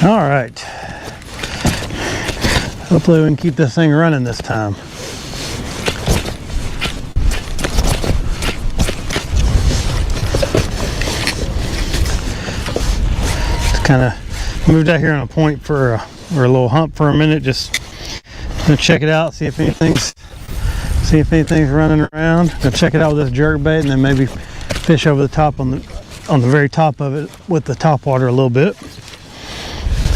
All right. Hopefully we can keep this thing running this time. Just kind of moved out here on a point for a little hump for a minute. Just gonna check it out, see if anything's running around. Gonna check it out with this jerk bait, and then maybe fish over the top on the very top of it with the top water a little bit.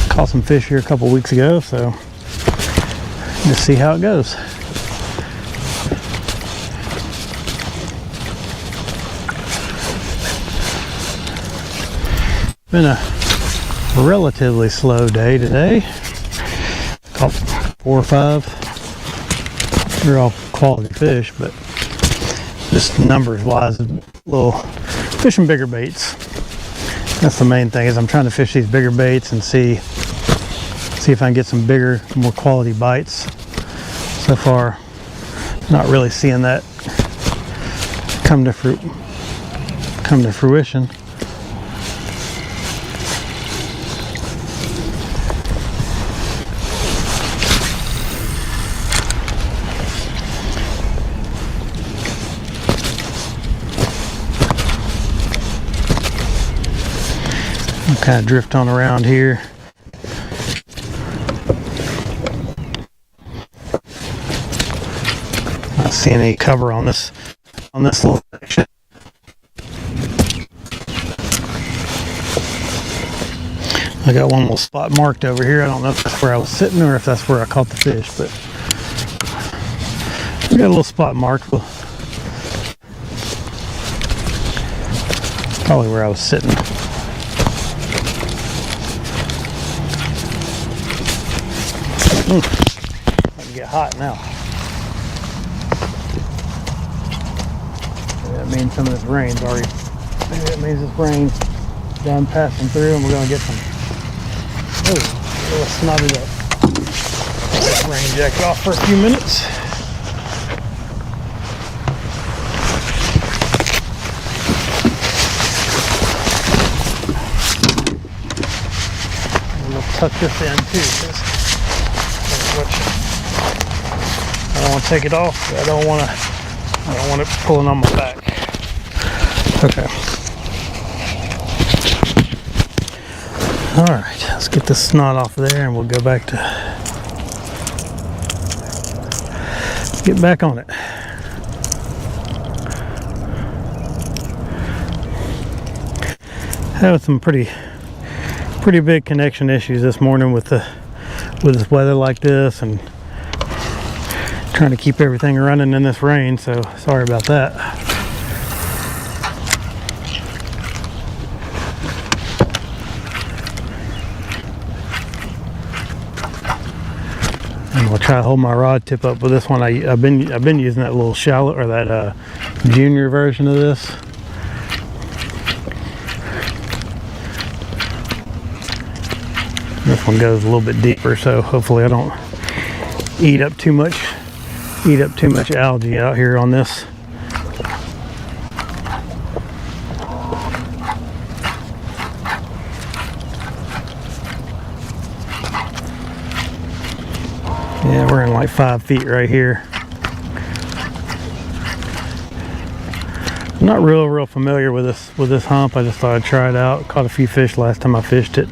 Caught some fish here a couple weeks ago, so just see how it goes. Been a relatively slow day today. Caught 4 or 5. They're all quality fish, but just numbers wise, a little fishing bigger baits. That's the main thing, is I'm trying to fish these bigger baits and see if I can get some bigger, more quality bites. So far, not really seeing that come to fruition. I'm kind of drift on around here. Not seeing any cover on this little section. I got one little spot marked over here. I don't know if that's where I was sitting or if that's where I caught the fish, but I got a little spot marked. Probably where I was sitting. I can get hot now. That means some of this rain's already. Maybe that means this rain's done passing through, and we're gonna get some. Oh, a little snotted up. Let this rain jacket off for a few minutes. And we'll tuck this in too. I don't want to take it off. I don't want it pulling on my back. Okay. All right, let's get the snot off there, and we'll go back to get back on it. Had some pretty big connection issues this morning with this weather like this, and trying to keep everything running in this rain, so sorry about that. And we'll try to hold my rod tip up with this one. I've been using that little shallow, or that junior version of this. This one goes a little bit deeper, so hopefully I don't eat up too much algae out here on this. Yeah, we're in like 5 feet right here. I'm not real familiar with this hump. I just thought I'd try it out. Caught a few fish last time I fished it.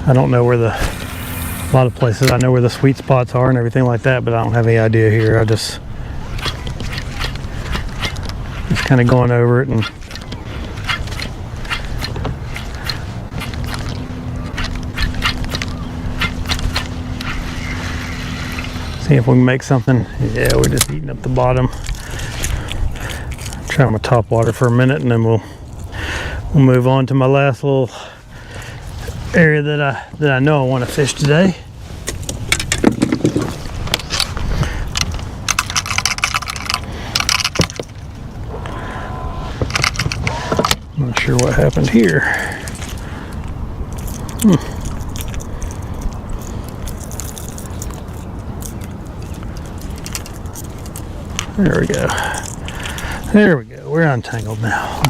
I don't know where a lot of places I know where the sweet spots are and everything like that, but I don't have any idea here. I just kind of going over it and see if we can make something. Yeah, we're just eating up the bottom. Try my top water for a minute, and then we'll move on to my last little area that I know I want to fish today. I'm not sure what happened here. There we go. There we go. We're untangled now.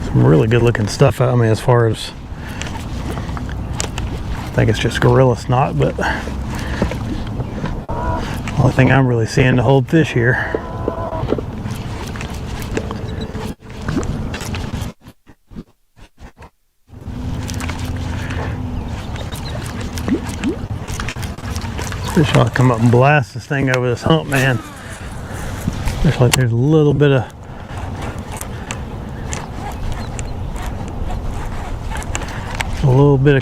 some really good looking stuff out. I mean, as far as, I think it's just gorilla snot, but only thing I'm really seeing to hold fish here. Fish ought to come up and blast this thing over this hump, man. Looks like there's a little bit of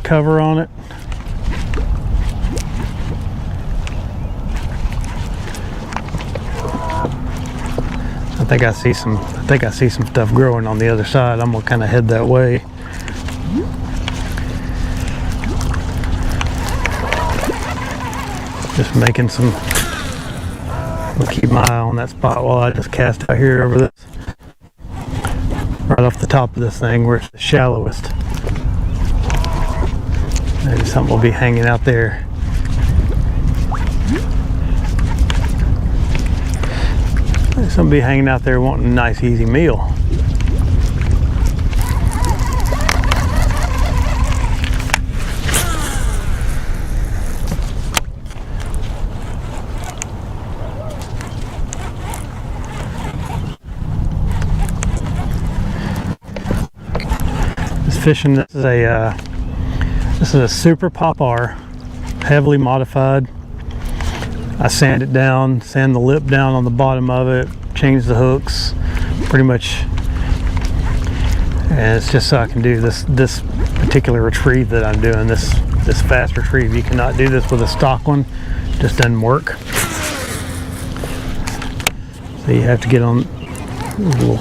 cover on it. I think I see some stuff growing on the other side. I'm gonna kind of head that way. Just making some. I'll keep my eye on that spot while I just cast out here over this, right off the top of this thing where it's the shallowest. Maybe something will be hanging out there. Maybe something will be hanging out there wanting a nice easy meal. Fishing. This is a super pop-R, heavily modified. I sand it down, sand the lip down on the bottom of it, change the hooks, pretty much. And it's just so I can do this particular retrieve that I'm doing. This fast retrieve. You cannot do this with a stock one. It just doesn't work. So you have to get on little.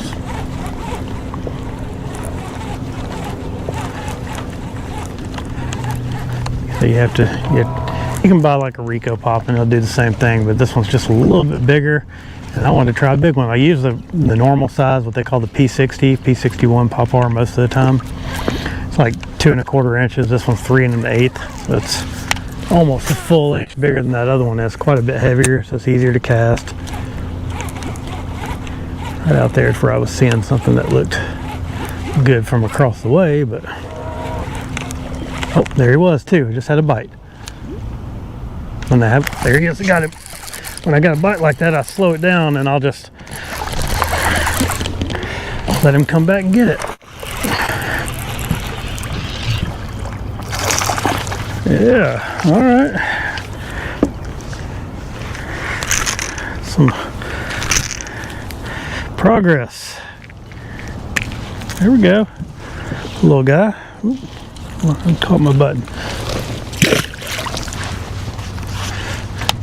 So you can buy like a Rico pop and it'll do the same thing, but this one's just a little bit bigger, and I wanted to try a big one. I use the normal size, what they call the P60, P61 pop-R most of the time. It's like 2 1/4 inches. This one's 3 1/8, so it's almost a full inch bigger than that other one. It's quite a bit heavier, so it's easier to cast. Right out there is where I was seeing something that looked good from across the way, but oh, there he was too. Just had a bite. There he is. I got him. When I got a bite like that, I slow it down and I'll just let him come back and get it. Yeah. All right. Some progress. There we go. Little guy. Ooh. I caught my button.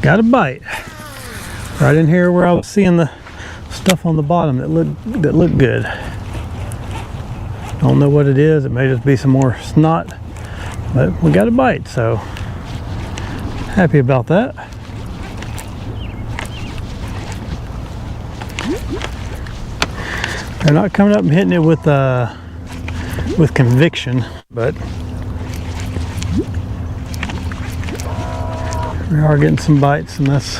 Got a bite right in here where I was seeing the stuff on the bottom that looked good. Don't know what it is. It may just be some more snot, but we got a bite, so happy about that. They're not coming up and hitting it with conviction, but we are getting some bites, and that's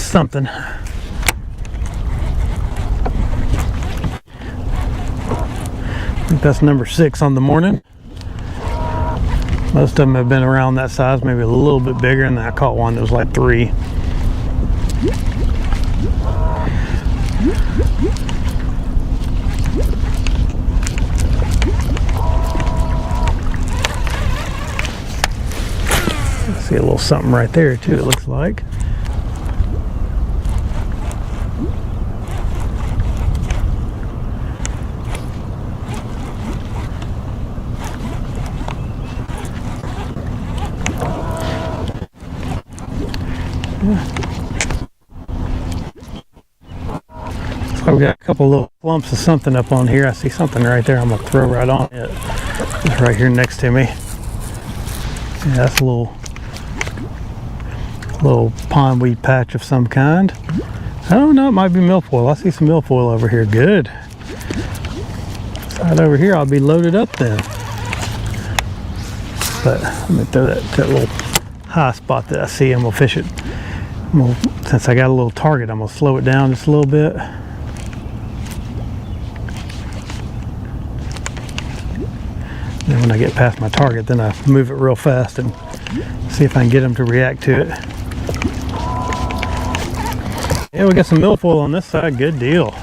something. I think that's number 6 on the morning. Most of them have been around that size, maybe a little bit bigger, and then I caught one that was like 3. See a little something right there too, it looks like. So we got a couple little clumps of something up on here. I see something right there. I'm gonna throw right on it. It's right here next to me. Yeah, that's a little pondweed patch of some kind. I don't know, it might be milfoil. I see some milfoil over here. Good. Side over here, I'll be loaded up then. But let me throw that little high spot that I see, and we'll fish it Since I got a little target, I'm gonna slow it down just a little bit. Then when I get past my target, then I move it real fast and see if I can get them to react to it. Yeah, we got some milfoil on this side, good deal.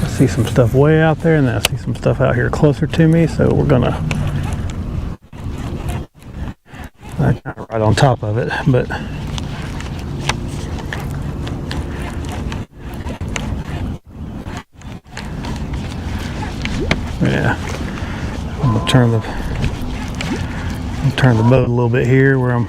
I see some stuff way out there, and then I see some stuff out here closer to me, so we're gonna, I'm kind of right on top of it, but yeah, I'm gonna turn the boat a little bit here where I'm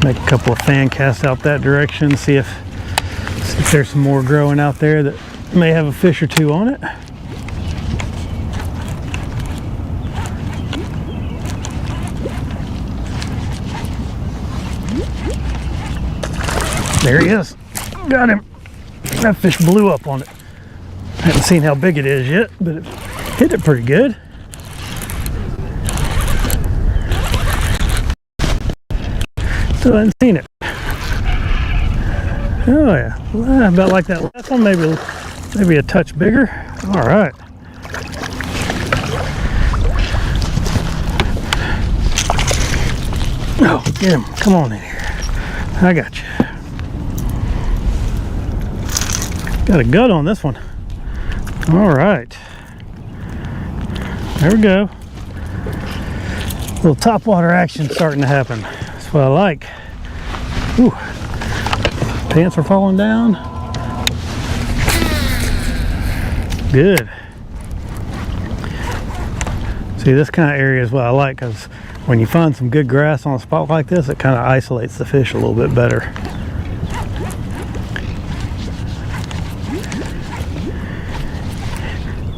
make a couple of fan casts out that direction, see if there's some more growing out there that may have a fish or two on it. There he is. Got him. That fish blew up on it. I haven't seen how big it is yet, but it hit it pretty good. Still haven't seen it. Oh yeah, well, about like that last one, maybe a touch bigger. All right. Oh, get him! Come on in here. I got you. Got a gut on this one. All right. There we go. A little topwater action starting to happen. That's what I like. Ooh. Pants are falling down. Good. See, this kind of area is what I like, because when you find some good grass on a spot like this, it kind of isolates the fish a little bit better.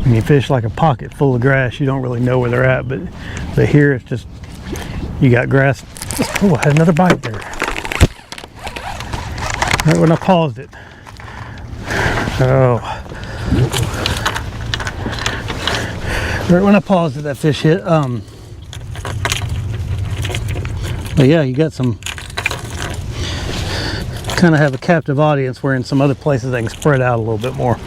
When you fish like a pocket full of grass, you don't really know where they're at, but here it's just, you got grass. Oh, I had another bite there. Right when I paused it. Oh. Right when I paused it, that fish hit. But yeah, you got some, kind of have a captive audience, where in some other places they can spread out a little bit more.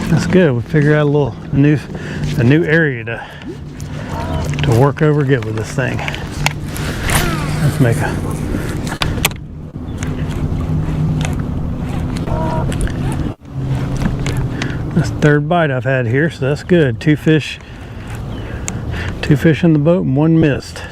That's good. We figured out a new area to work over good with this thing. Let's make that's the third bite I've had here, so that's good. Two fish in the boat and one missed.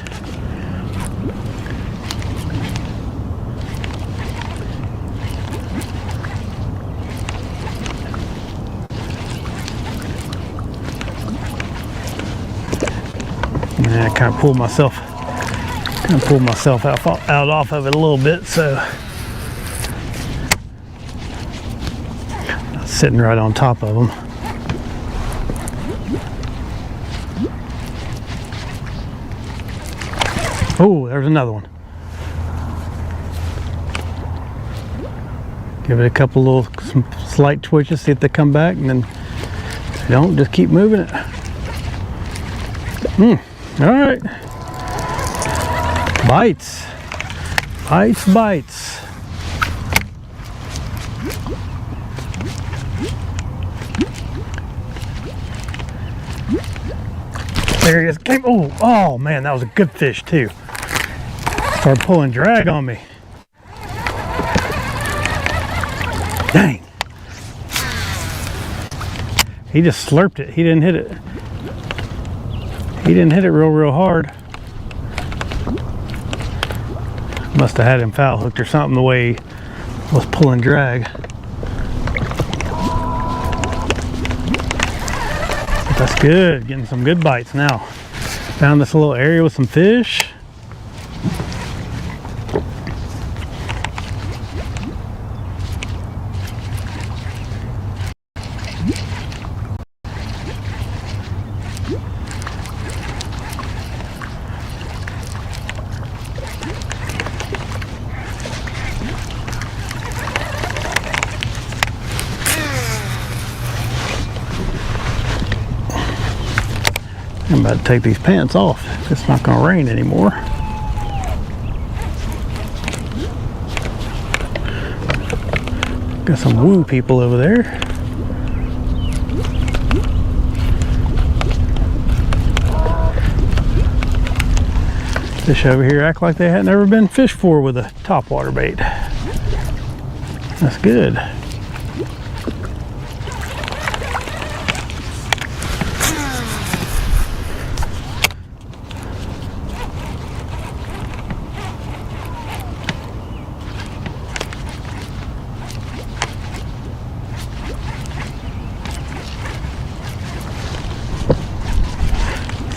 And I kind of pulled myself out off of it a little bit, so sitting right on top of them. Oh, there's another one. Give it a couple some slight twitches, see if they come back, and then if they don't, just keep moving it. All right. Bites. Bites. There he is. Oh man, that was a good fish too. Started pulling drag on me. Dang. He just slurped it. He didn't hit it. He didn't hit it real hard. Must have had him foul hooked or something the way he was pulling drag. But that's good. Getting some good bites now. Found this little area with some fish. I'm about to take these pants off. It's not going to rain anymore. Got some woo people over there. Fish over here act like they had never been fished for with a topwater bait. That's good.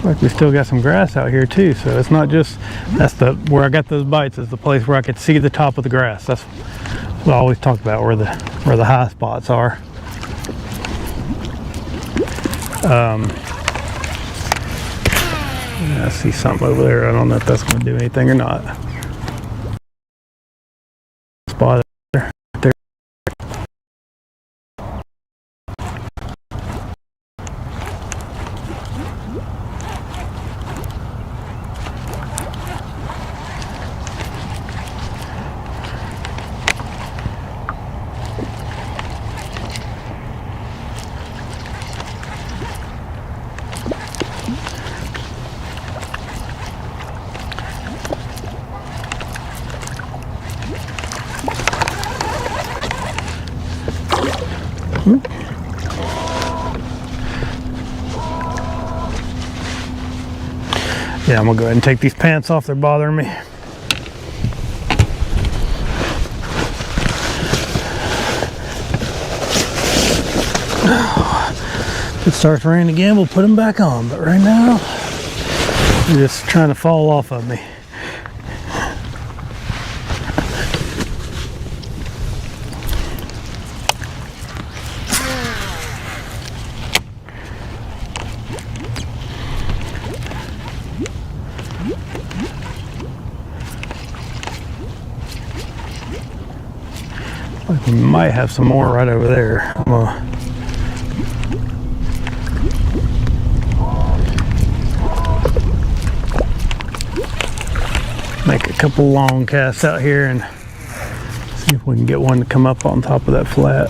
Like we still got some grass out here too, so it's not just that's the where I got those bites is the place where I could see the top of the grass. That's what I always talk about, where the high spots are. I see something over there. I don't know if that's going to do anything or not. Spot there. Yeah, I'm gonna go ahead and take these pants off. They're bothering me. If it starts raining again, we'll put them back on. But right now, they're just trying to fall off of me. We might have some more right over there. I'm gonna make a couple long casts out here and see if we can get one to come up on top of that flat.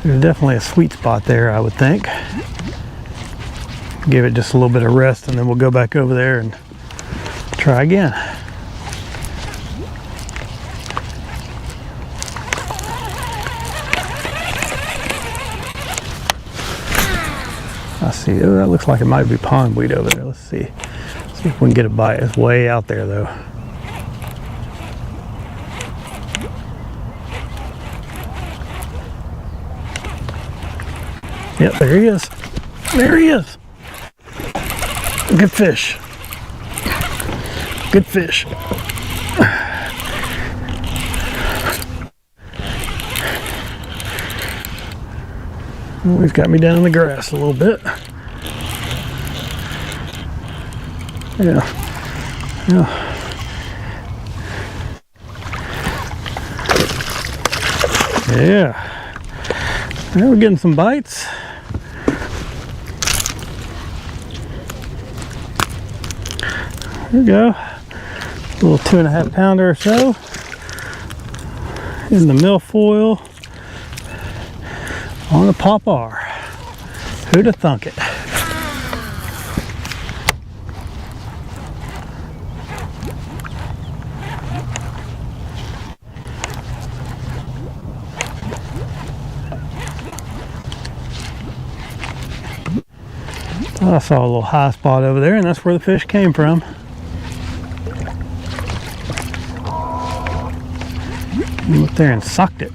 There's definitely a sweet spot there, I would think. Give it just a little bit of rest and then we'll go back over there and try again. I see. Oh, that looks like it might be pondweed over there. Let's see. See if we can get a bite. It's way out there though. Yep, there he is. There he is. Good fish. Good fish. Well, he's got me down in the grass a little bit. Yeah. Yeah. Now we're getting some bites. There we go. A little 2.5 pounder or so in the milfoil on a popper. Who'd have thunk it? I saw a little high spot over there, and that's where the fish came from. Went up there and sucked it.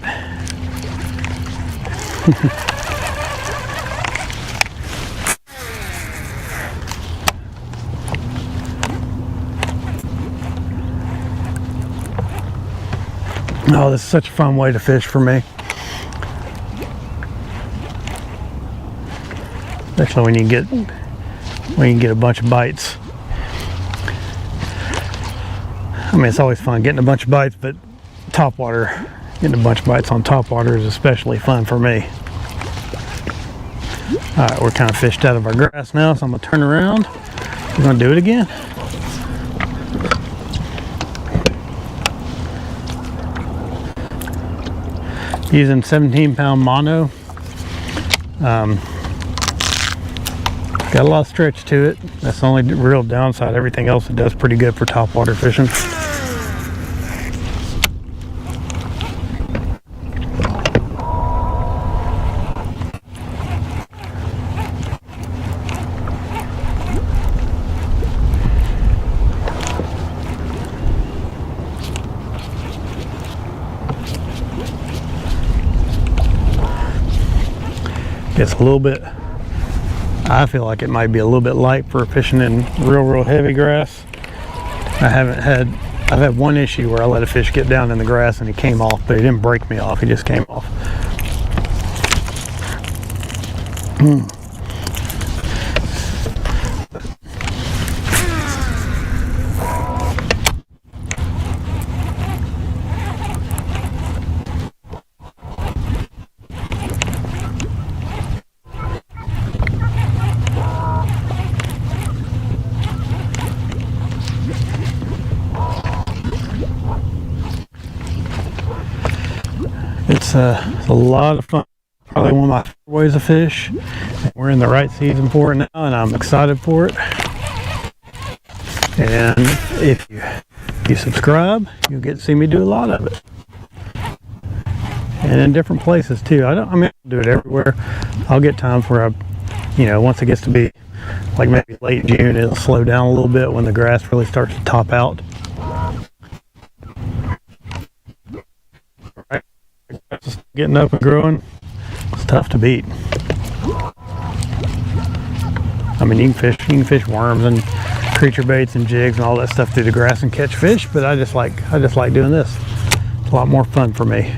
Oh, this is such a fun way to fish for me. Especially when you get a bunch of bites. I mean, it's always fun getting a bunch of bites, but topwater, getting a bunch of bites on topwater is especially fun for me. All right, we're kind of fished out of our grass now, so I'm gonna turn around. We're gonna do it again. Using 17-pound mono. Got a lot of stretch to it. That's the only real downside. Everything else it does pretty good for topwater fishing. It's a little bit, I feel like it might be a little bit light for fishing in real heavy grass. I've had one issue where I let a fish get down in the grass and he came off, but he didn't break me off, he just came off. It's a lot of fun. Probably one of my favorite ways to fish. We're in the right season for it now, and I'm excited for it. And if you subscribe, you'll get to see me do a lot of it, and in different places too. I mean, I'll do it everywhere. I'll get times where once it gets to be like maybe late June, it'll slow down a little bit when the grass really starts to top out. Just getting up and growing, it's tough to beat. I mean, you can fish worms and creature baits and jigs and all that stuff through the grass and catch fish, but I just like doing this. It's a lot more fun for me.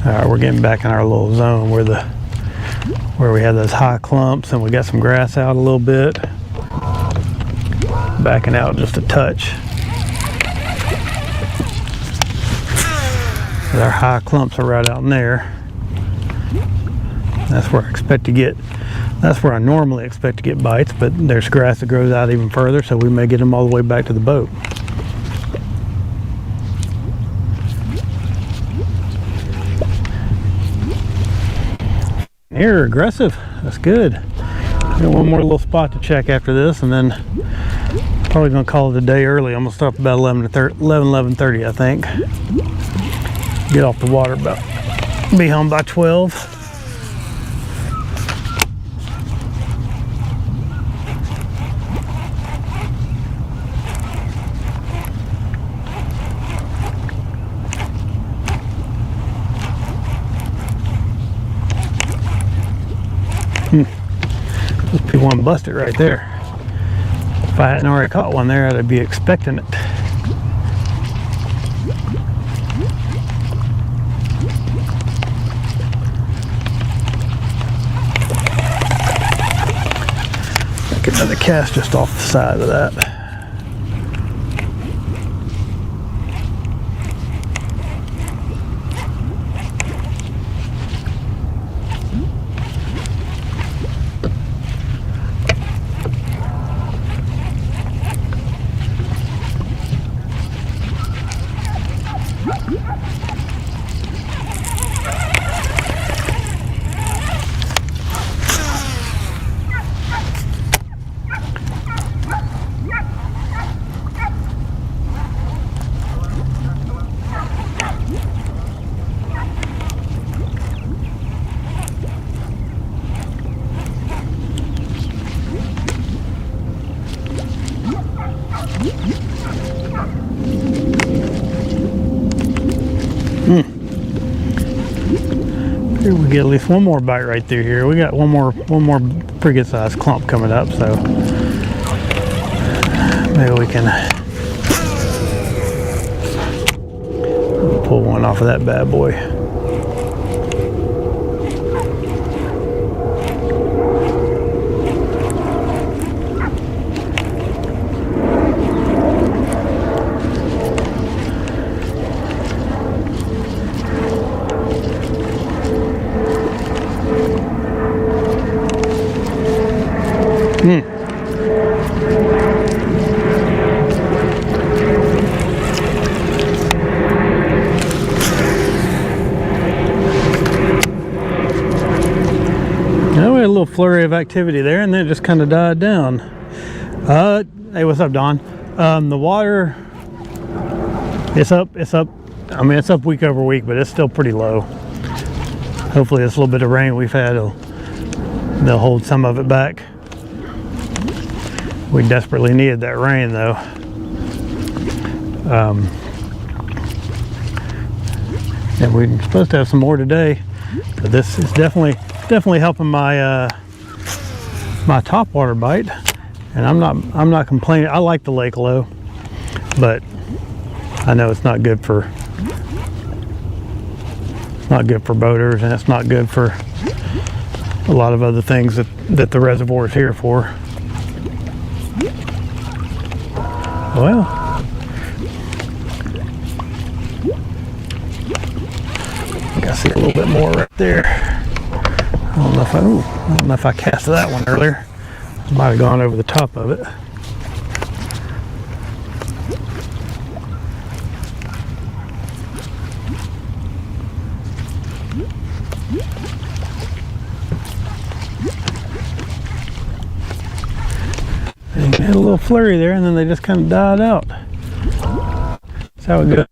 All right, we're getting back in our little zone where we have those high clumps, and we got some grass out a little bit. Backing out just a touch. Our high clumps are right out in there. That's where I normally expect to get bites, but there's grass that grows out even further, so we may get them all the way back to the boat. Here, aggressive. That's good. Got one more little spot to check after this, and then probably gonna call it a day early. I'm gonna start about 11:30, I think. Get off the water be home by 12. Just be one busted right there. If I hadn't already caught one there, I'd be expecting it. Get another cast just off the side of that. Here we get at least one more bite right through here. We got one more pretty good sized clump coming up, so maybe we can pull one off of that bad boy. Now we had a little flurry of activity there, and then it just kind of died down. Hey, what's up, Don? The water, it's up. I mean, it's up week over week, but it's still pretty low. Hopefully this little bit of rain we've had, they'll hold some of it back. We desperately needed that rain, though. And we're supposed to have some more today, but this is definitely helping my my topwater bite. And I'm not complaining. I like the lake low, but I know it's not good for boaters, and it's not good for a lot of other things that the reservoir is here for. Well, I think I see a little bit more right there. I don't know if I cast that one earlier. I might have gone over the top of it. And had a little flurry there, and then they just kind of died out. That's how it goes.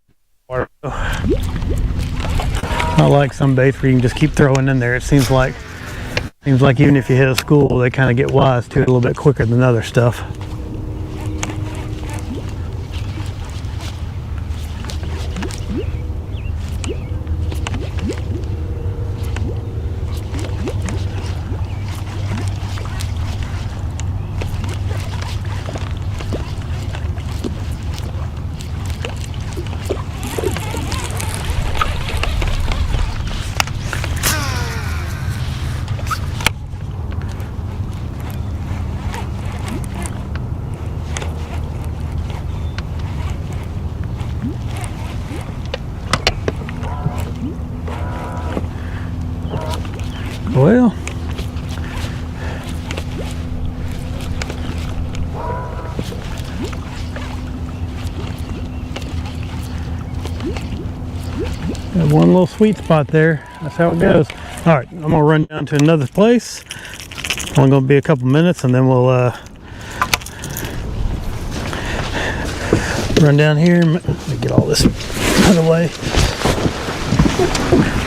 Not like some baits where you can just keep throwing in there. It seems like even if you hit a school, they kind of get wise to it a little bit quicker than other stuff. Well, got one little sweet spot there. That's how it goes. All right, I'm gonna run down to another place. Only gonna be a couple minutes, and then we'll run down here. Let me get all this out of the way.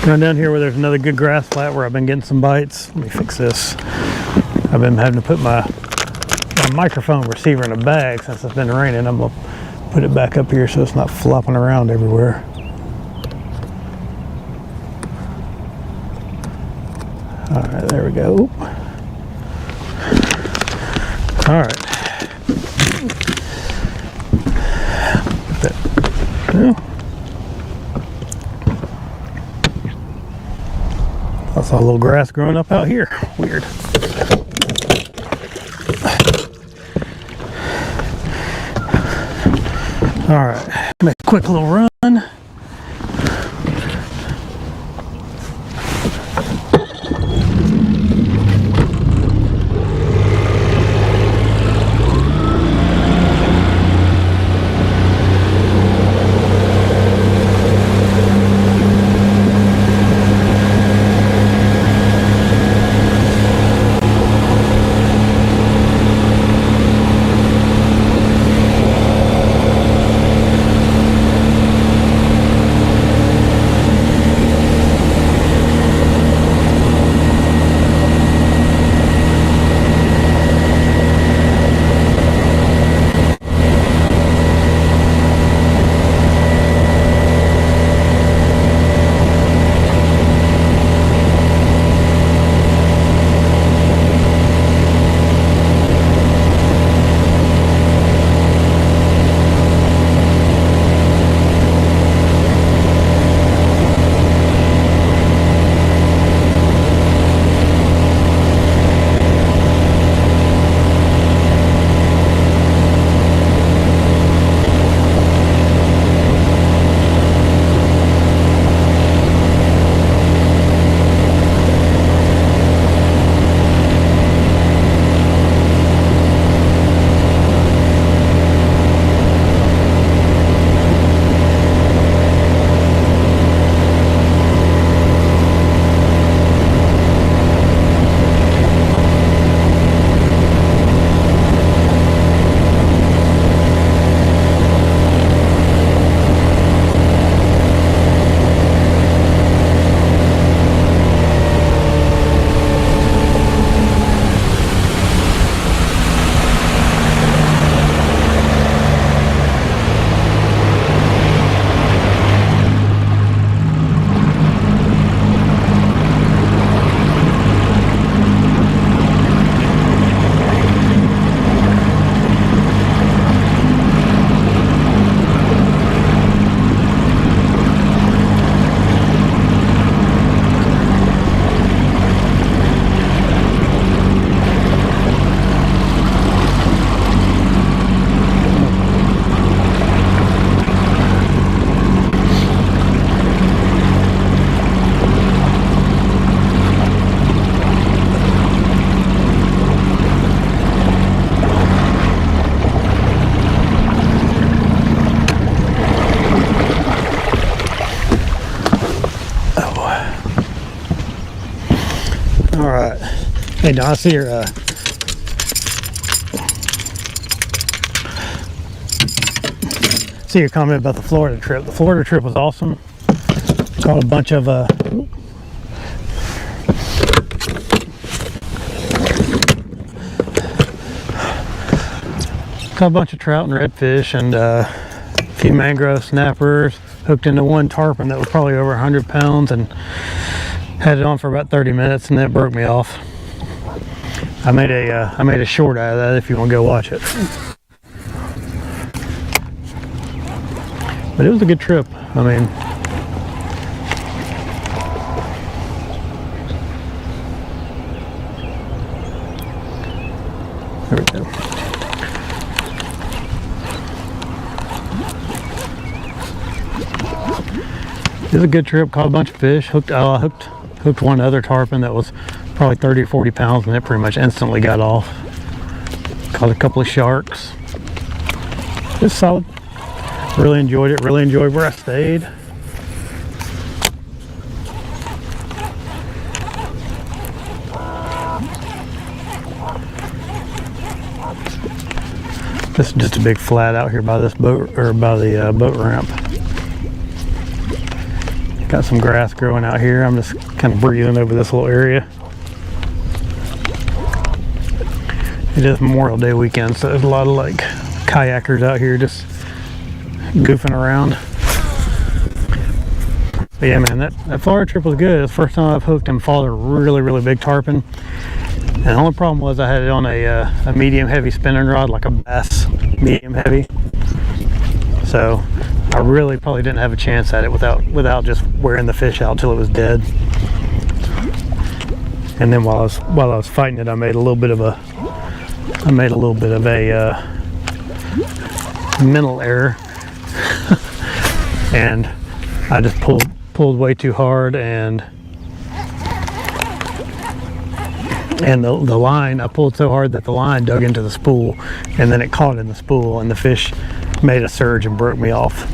Run down here where there's another good grass flat where I've been getting some bites. Let me fix this. I've been having to put my microphone receiver in a bag since it's been raining. I'm gonna put it back up here so it's not flopping around everywhere. All right, there we go. All right. Put that. Well, I saw a little grass growing up out here. Weird. All right, make a quick little run. Hey, Don, I see your comment about the Florida trip. The Florida trip was awesome. Caught a bunch of trout and redfish and a few mangrove snappers. Hooked into one tarpon that was probably over 100 pounds and had it on for about 30 minutes, and then it broke me off. I made a short out of that if you want to go watch it. But it was a good trip. I mean, there we go. It was a good trip. Caught a bunch of fish. Hooked one other tarpon that was probably 30 or 40 pounds, and it pretty much instantly got off. Caught a couple of sharks. It was solid. Really enjoyed it. Really enjoyed where I stayed. This is just a big flat out here by this boat, or by the boat ramp. Got some grass growing out here. I'm just kind of breathing over this little area. It is Memorial Day weekend, so there's a lot of like kayakers out here just goofing around. But yeah, man, that Florida trip was good. It's the first time I've hooked and fought a really big tarpon. And the only problem was I had it on a medium heavy spinning rod, like a bass medium heavy. So I really probably didn't have a chance at it without just wearing the fish out till it was dead. And then while I was fighting it, I made a little bit of a mental error, and I just pulled way too hard, and the line, I pulled so hard that the line dug into the spool, and then it caught in the spool, and the fish made a surge and broke me off.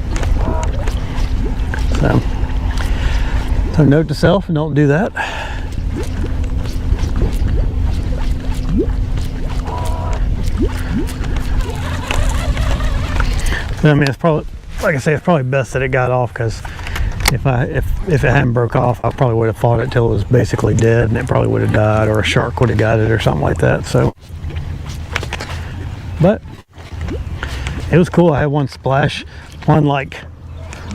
So note to self, don't do that. But I mean, it's probably, like I say, it's probably best that it got off, because if it hadn't broke off, I probably would have fought it till it was basically dead, and it probably would have died, or a shark would have got it or something like that. So, but it was cool. I had one splash, like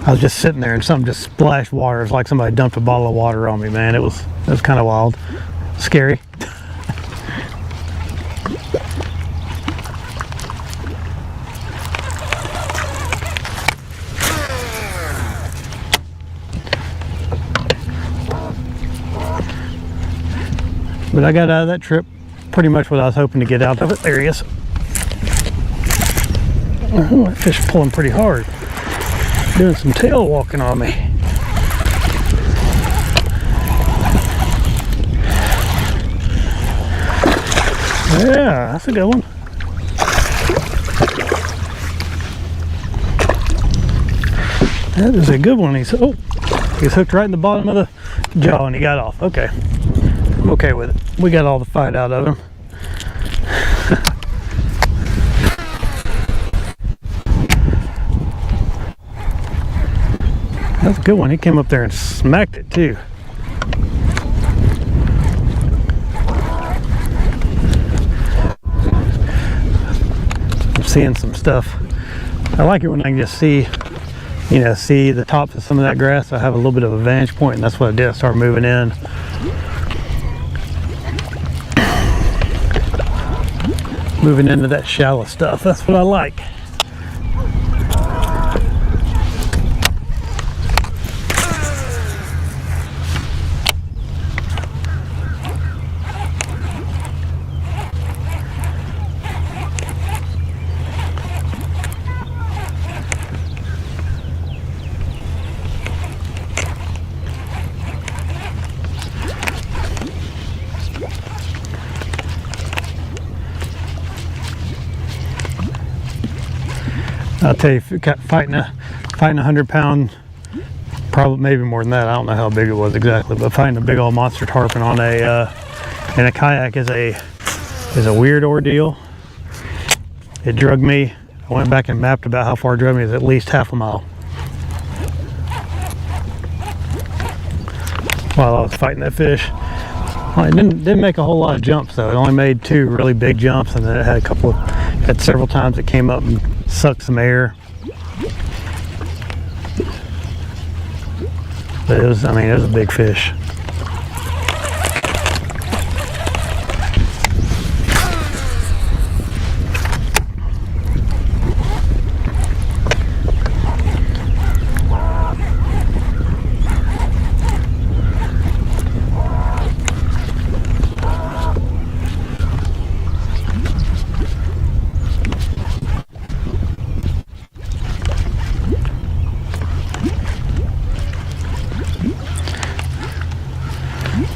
I was just sitting there and something just splashed water. It's like somebody dumped a bottle of water on me, man. It was kind of wild, scary. But I got out of that trip pretty much what I was hoping to get out of it. There he is. Oh, that fish is pulling pretty hard. Doing some tail walking on me. Yeah, that's a good one. That is a good one. He's hooked right in the bottom of the jaw, and he got off. Okay. I'm okay with it. We got all the fight out of him. That's a good one. He came up there and smacked it too. I'm seeing some stuff. I like it when I can just see the tops of some of that grass. I have a little bit of a vantage point, and that's what I did. I started moving in. Moving into that shallow stuff. That's what I like. I'll tell you, if you got fighting a 100-pound, probably maybe more than that. I don't know how big it was exactly, but fighting a big old monster tarpon on And a kayak is a weird ordeal. It drug me. I went back and mapped about how far it drug me. It's at least half a mile while I was fighting that fish. Well, it didn't make a whole lot of jumps though. It only made 2 really big jumps, and then it had several times it came up and sucked some air. But it was a big fish.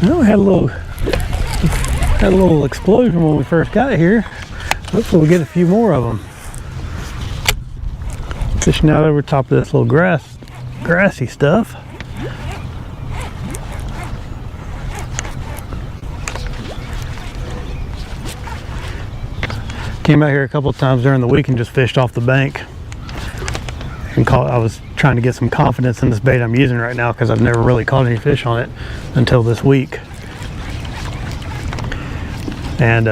Well, we had a little explosion when we first got here. Hopefully we'll get a few more of them. Fishing out over top of this little grassy stuff. Came out here a couple of times during the week and just fished off the bank. I was trying to get some confidence in this bait I'm using right now because I've never really caught any fish on it until this week. And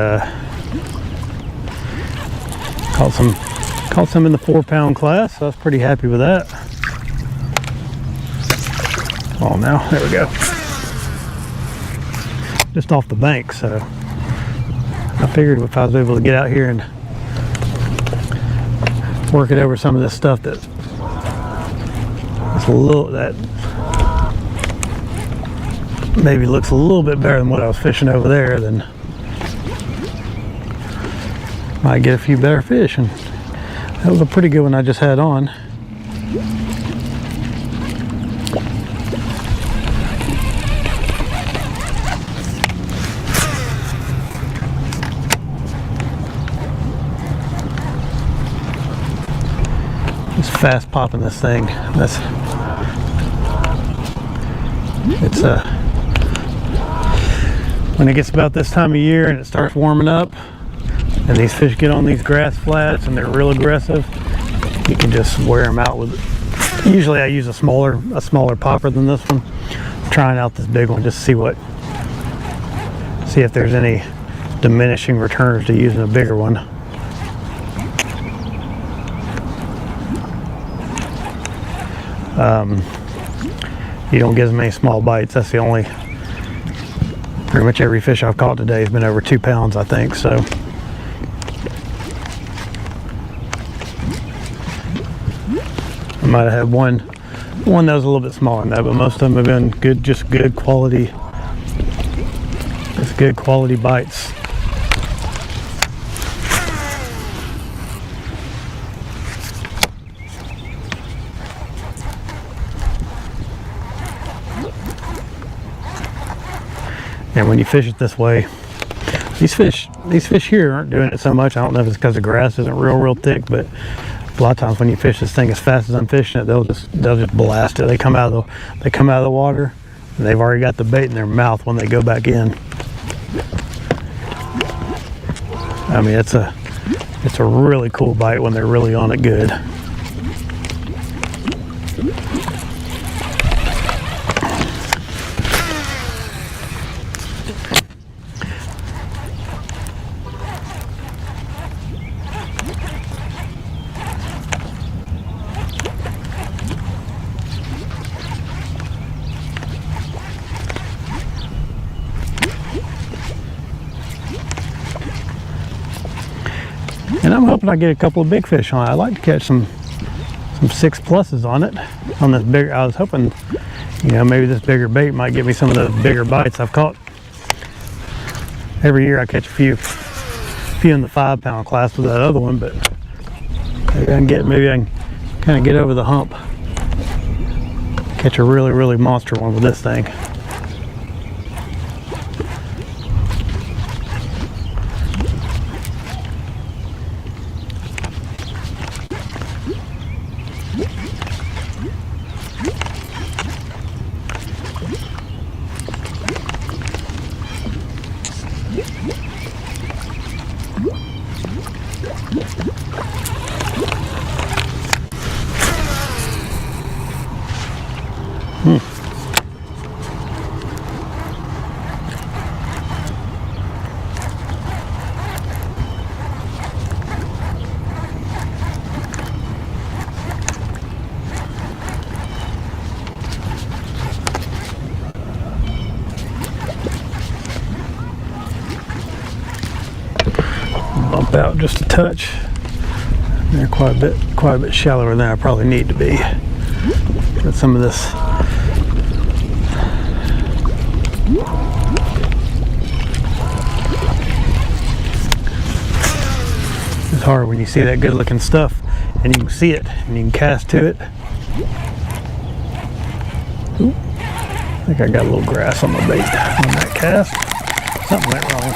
caught some in the 4-pound class, so I was pretty happy with that. Oh, now there we go. Just off the bank, so I figured if I was able to get out here and work it over some of this stuff that maybe looks a little bit better than what I was fishing over there, then might get a few better fish. And that was a pretty good one I just had on. Just fast popping this thing. When it gets about this time of year and it starts warming up and these fish get on these grass flats and they're real aggressive, you can just wear them out with it. Usually I use a smaller popper than this one. I'm trying out this big one just to see if there's any diminishing returns to using a bigger one. You don't get as many small bites. That's the only, pretty much every fish I've caught today has been over 2 pounds, I think. So I might have had one that was a little bit smaller than that, but most of them have been good, just good quality bites. And when you fish it this way, these fish here aren't doing it so much. I don't know if it's because the grass isn't real thick, but a lot of times when you fish this thing as fast as I'm fishing it, they'll just blast it. They come out of the water and they've already got the bait in their mouth when they go back in. I mean, it's a really cool bite when they're really on it good. And I'm hoping I get a couple of big fish on it. I'd like to catch some 6+s on it. On this bigger, I was hoping, maybe this bigger bait might give me some of those bigger bites I've caught. Every year I catch a few in the 5-pound class with that other one, but maybe I can kind of get over the hump. Catch a really monster one with this thing. out just a touch. They're quite a bit shallower than I probably need to be. Got some of this. It's hard when you see that good looking stuff and you can see it and you can cast to it. Ooh, I think I got a little grass on my bait on that cast. Something went wrong.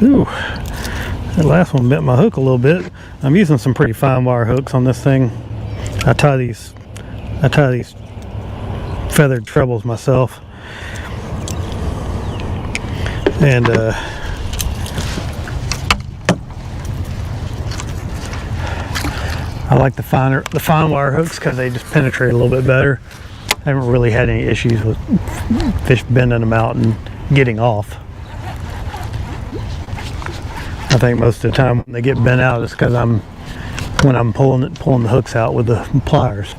Ooh, that last one bent my hook a little bit. I'm using some pretty fine wire hooks on this thing. I tie these feathered trebles myself, and I like the fine wire hooks because they just penetrate a little bit better. I haven't really had any issues with fish bending them out and getting off. I think most of the time when they get bent out, it's because when I'm pulling the hooks out with the pliers.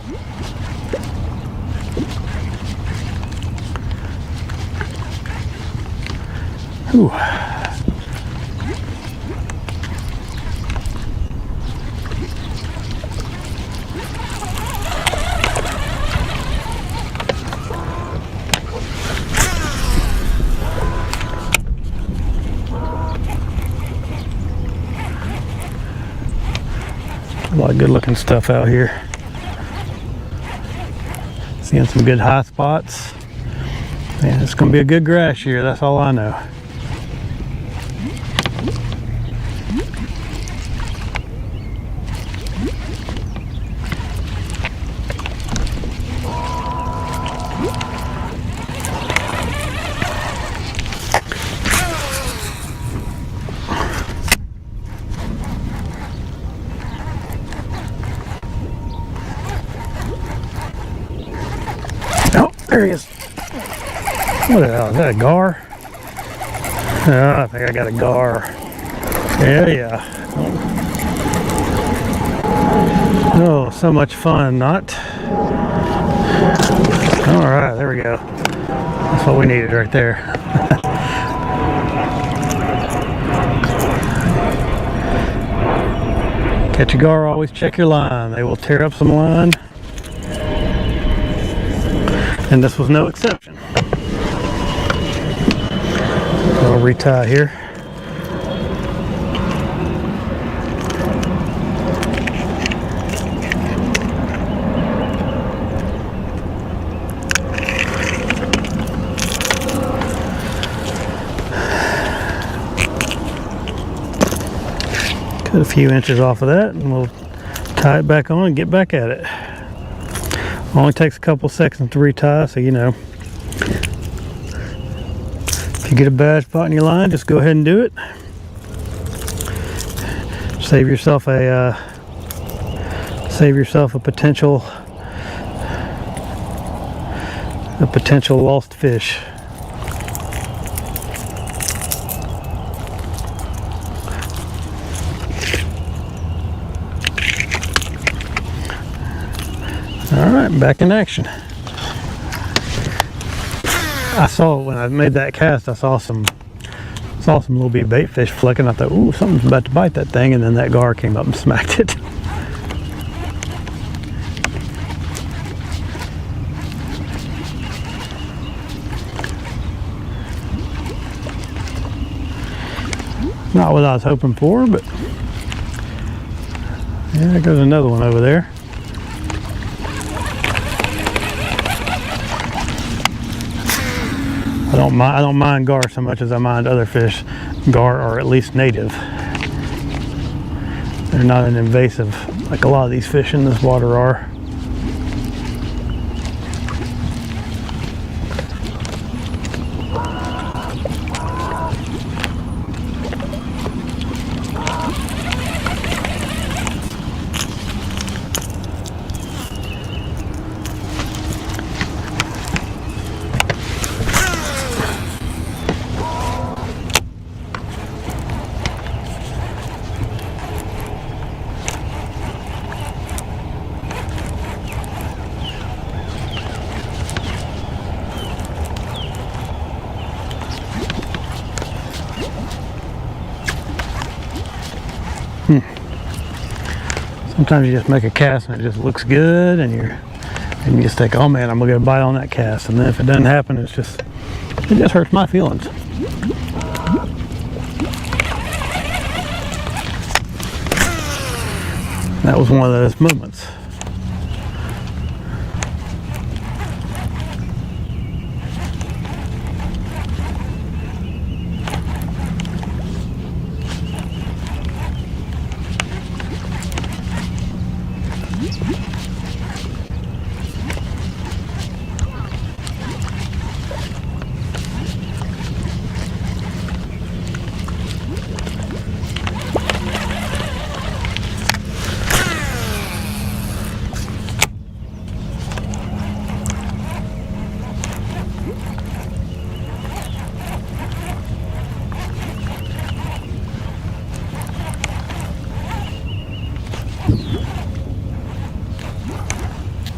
Ooh. A lot of good looking stuff out here. Seeing some good high spots. Man, it's gonna be a good grass year, that's all I know. There he is. What the hell? Is that a gar? Oh, I think I got a gar. Yeah. Oh, so much fun, not? Alright, there we go. That's what we needed right there. Catch a gar, always check your line. They will tear up some line. And this was no exception. I'll retie here. Cut a few inches off of that and we'll tie it back on and get back at it. Only takes a couple seconds to retie, so you know. If you get a bad spot in your line, just go ahead and do it. Save yourself a potential lost fish. Alright, back in action. I saw when I made that cast, I saw some little bitty bait fish flicking. I thought, ooh, something's about to bite that thing, and then that gar came up and smacked it. Not what I was hoping for, but yeah, there goes another one over there. I don't mind gar so much as I mind other fish. Gar are at least native. They're not an invasive like a lot of these fish in this water are. Sometimes you just make a cast and it just looks good, and you just think, oh man, I'm gonna get a bite on that cast, and then if it doesn't happen, it just hurts my feelings. That was one of those moments.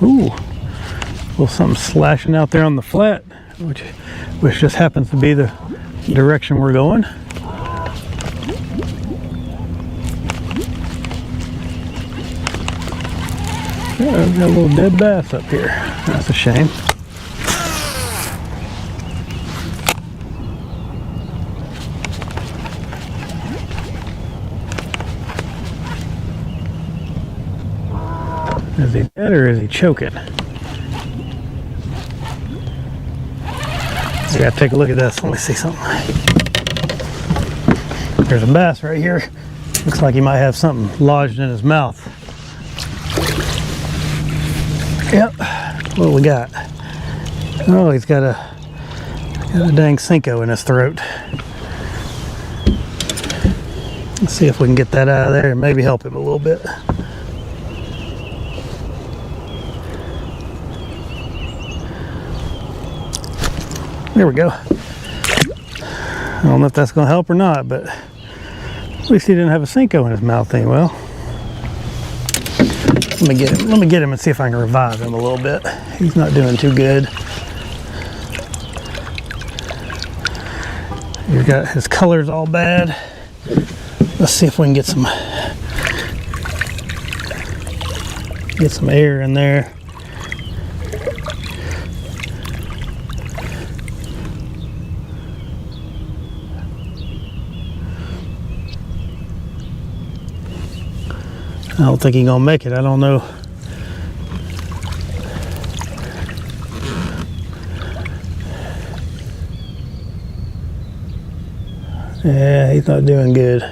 Ooh, a little something slashing out there on the flat, which just happens to be the direction we're going. Yeah, we've got a little dead bass up here. That's a shame. Is he dead or is he choking? I gotta take a look at this. Let me see something. There's a bass right here. Looks like he might have something lodged in his mouth. Yep. What do we got? Oh, he's got a dang Cinco in his throat. Let's see if we can get that out of there and maybe help him a little bit. There we go. I don't know if that's going to help or not, but at least he didn't have a Cinco in his mouth anyway. Well, let me get him and see if I can revive him a little bit. He's not doing too good. He's got his colors all bad. Let's see if we can get some air in there. I don't think he's gonna make it. I don't know. Yeah, he's not doing good.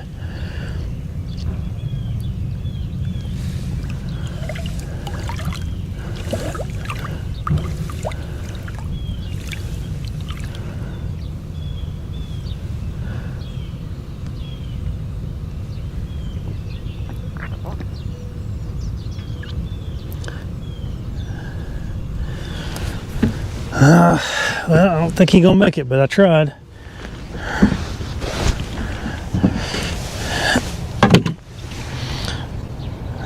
Well, I don't think he's gonna make it, but I tried.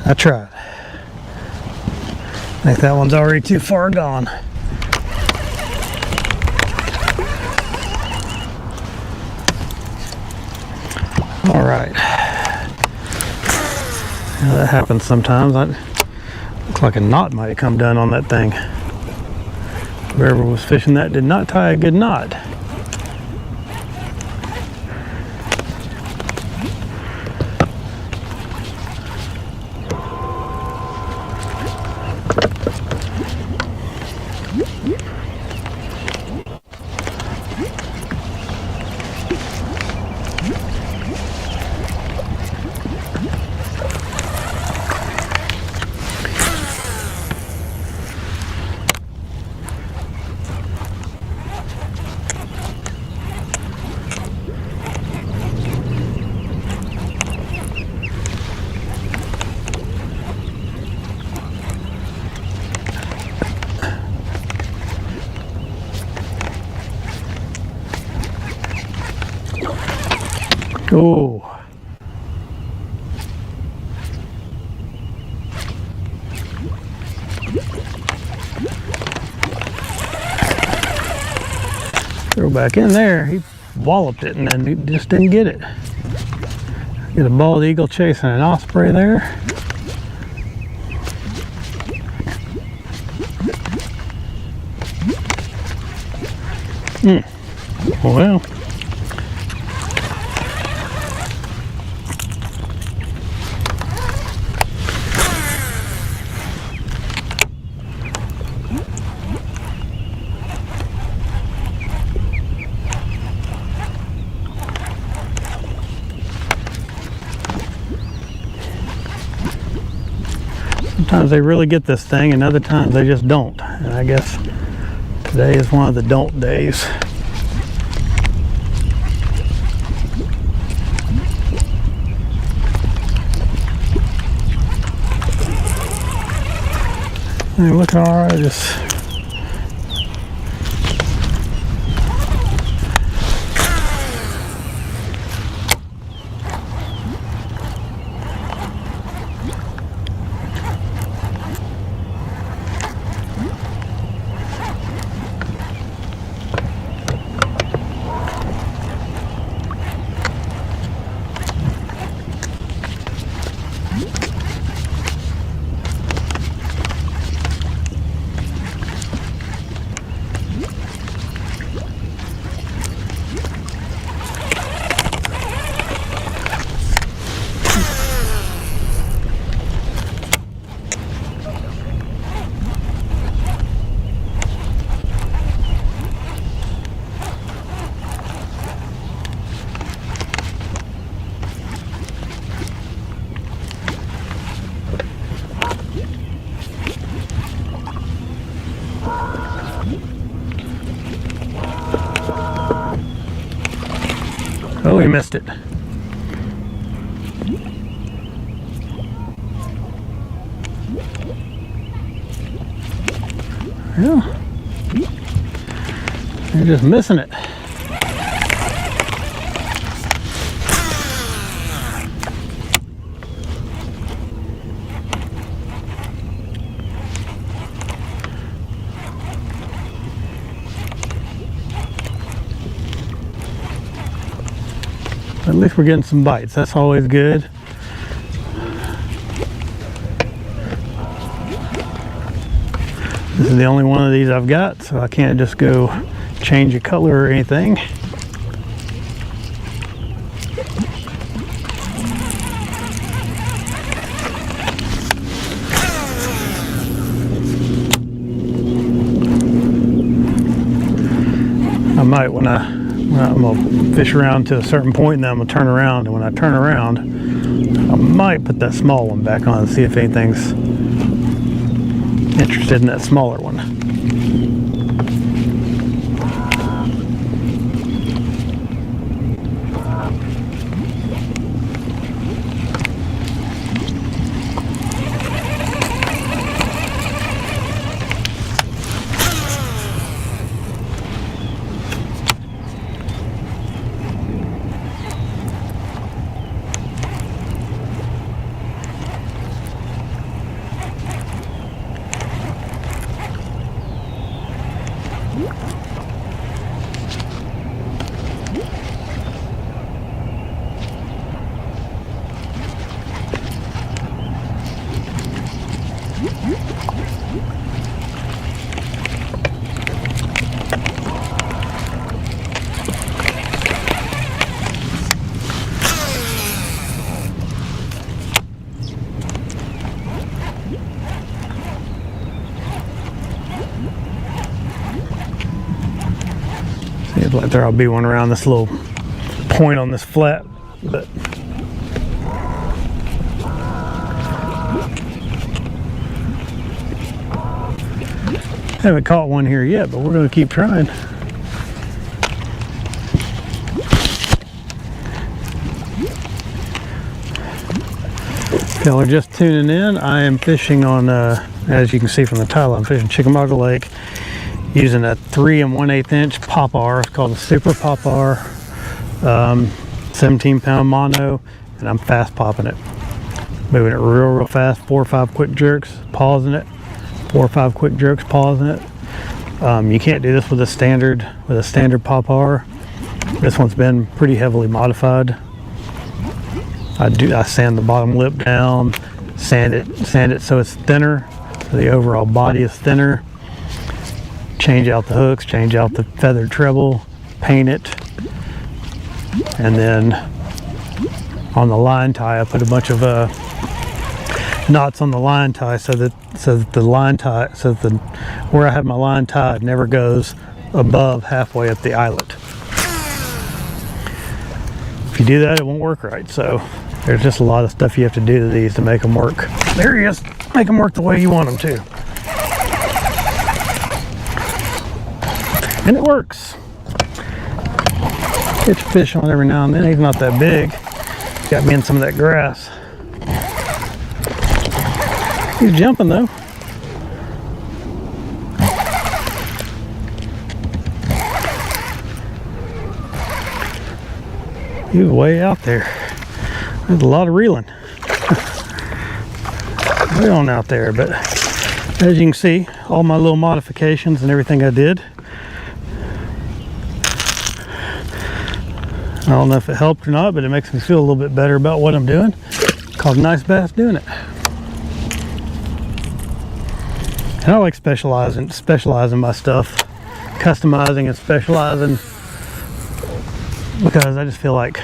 I think that one's already too far gone. All right. Yeah, that happens sometimes. Looks like a knot might have come down on that thing. Whoever was fishing that did not tie a good knot. Oh. Throw back in there. He walloped it and then he just didn't get it. Get a bald eagle chasing an osprey there. Well, sometimes they really get this thing, and other times they just don't. And I guess today is one of the don't days. They're looking all right. Just oh, he missed it. Yeah, you're just missing it. At least we're getting some bites. That's always good. This is the only one of these I've got, so I can't just go change a color or anything. I might when I'm gonna fish around to a certain point, and then I'm gonna turn around, and when I turn around, I might put that small one back on and see if anything's interested in that smaller one. Seems like there'll be one around this little point on this flat, but haven't caught one here yet, but we're going to keep trying. If y'all are just tuning in, I am fishing on, as you can see from the title, I'm fishing Chickamauga Lake using a 3 1/8 inch pop-R. It's called a Super Pop-R, 17-pound mono, and I'm fast popping it. Moving it real fast, 4 or 5 quick jerks, pausing it, 4 or 5 quick jerks, pausing it. You can't do this with a standard pop-R. This one's been pretty heavily modified. I sand the bottom lip down, sand it so it's thinner, so the overall body is thinner. change out the hooks, change out the feathered treble, paint it, and then on the line tie I put a bunch of knots on the line tie so that where I have my line tied never goes above halfway up the eyelet. If you do that, it won't work right. So there's just a lot of stuff you have to do to these to make them work. There he is. Make them work the way you want them to. And it works. Get your fish on every now and then. He's not that big. Got me in some of that grass. He's jumping though. He was way out there. There's a lot of reeling. Way on out there, but as you can see, all my little modifications and everything I did. I don't know if it helped or not, but it makes me feel a little bit better about what I'm doing. Called Nice Bass doing it. And I like specializing my stuff, customizing and specializing, because I just feel like,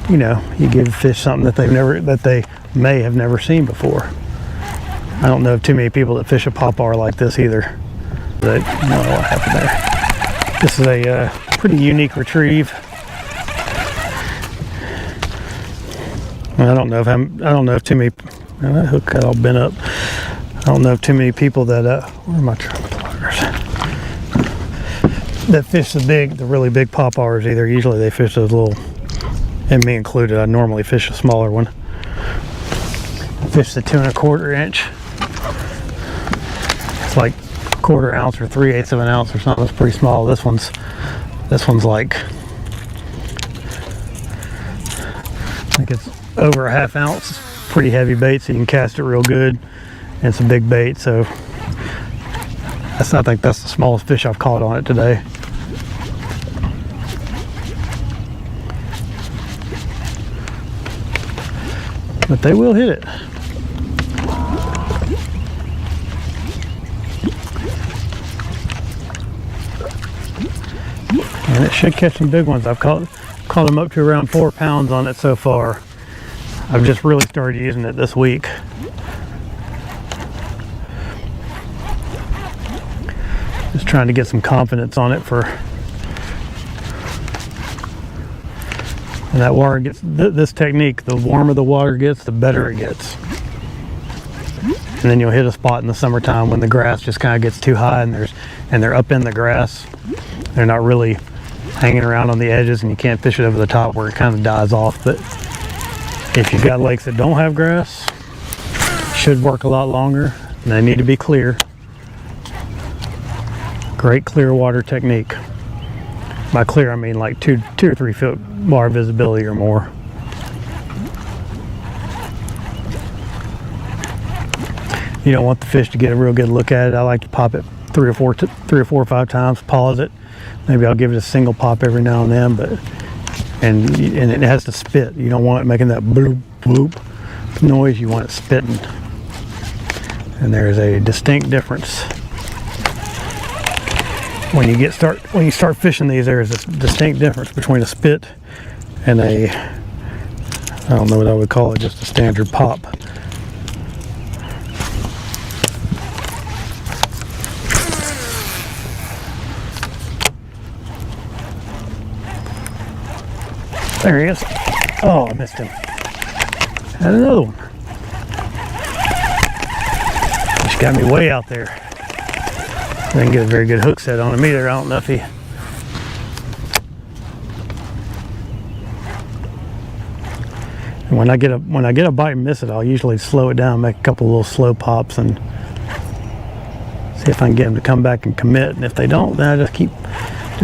you know, you give fish something that they may have never seen before. I don't know of too many people that fish a popper like this either. But you know what happened there. This is a pretty unique retrieve. I don't know if too many. That hook got all bent up. I don't know of too many people that where are my pliers? That fish the really big poppers either. Usually they fish those little, and me included. I normally fish a smaller one. Fish the 2 1/4 inch. It's like 1/4 ounce or 3/8 of an ounce or something. It's pretty small. This one's like, I think it's over a ½ ounce. Pretty heavy bait, so you can cast it real good. And it's a big bait, so I think that's the smallest fish I've caught on it today. But they will hit it. And it should catch some big ones. I've caught them up to around 4 pounds on it so far. I've just really started using it this week. Just trying to get some confidence on it and that water gets, this technique, the warmer the water gets, the better it gets. And then you'll hit a spot in the summertime when the grass just kind of gets too high and they're up in the grass. They're not really hanging around on the edges and you can't fish it over the top where it kind of dies off. But if you've got lakes that don't have grass, it should work a lot longer. And they need to be clear. Great clear water technique. By clear, I mean like 2 or 3 foot water visibility or more. You don't want the fish to get a real good look at it. I like to pop it 3 or 4 or 5 times, pause it. Maybe I'll give it a single pop every now and then, but and it has to spit. You don't want it making that bloop bloop noise. You want it spitting. And there is a distinct difference. When you start fishing these, there is a distinct difference between a spit and I don't know what I would call it, just a standard pop. There he is. Oh, I missed him. Had another one. Just got me way out there. I didn't get a very good hook set on him either. I don't know if he... And when I get a bite and miss it, I'll usually slow it down, make a couple little slow pops, and see if I can get them to come back and commit. And if they don't, then I just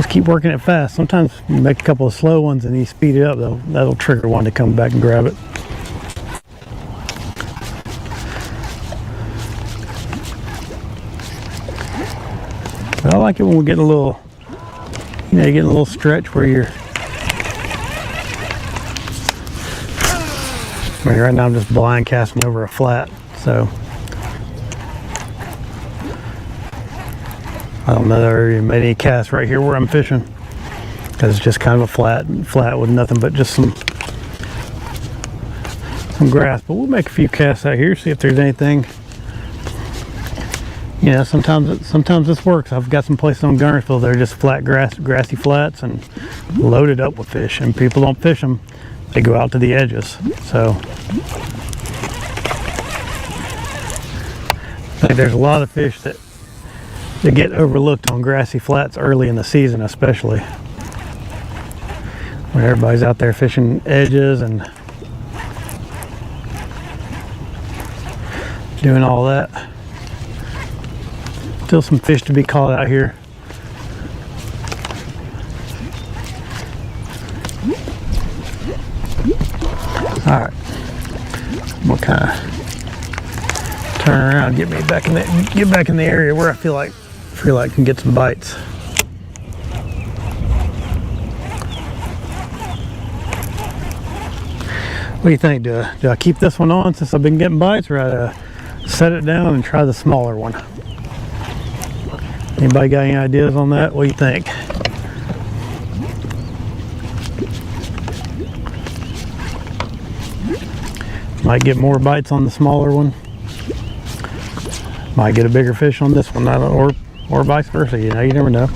keep working it fast. Sometimes you make a couple of slow ones and you speed it up, that'll trigger one to come back and grab it. But I like it when we get a little, you get a little stretch where you're, I mean, right now I'm just blind casting over a flat, so I don't know that I already made any casts right here where I'm fishing, because it's just kind of a flat with nothing but just some grass. But we'll make a few casts out here, see if there's anything. You know, sometimes this works. I've got some places on Garnersville that are just flat grassy flats and loaded up with fish, and people don't fish them. They go out to the edges. So I think there's a lot of fish that get overlooked on grassy flats early in the season, especially when everybody's out there fishing edges and doing all that. Still some fish to be caught out here. All right, we'll kind of turn around, get back in the area where I feel like I can get some bites. What do you think? Do I keep this one on since I've been getting bites, or I set it down and try the smaller one? Anybody got any ideas on that? What do you think? Might get more bites on the smaller one. Might get a bigger fish on this one, or vice versa. You know, you never know.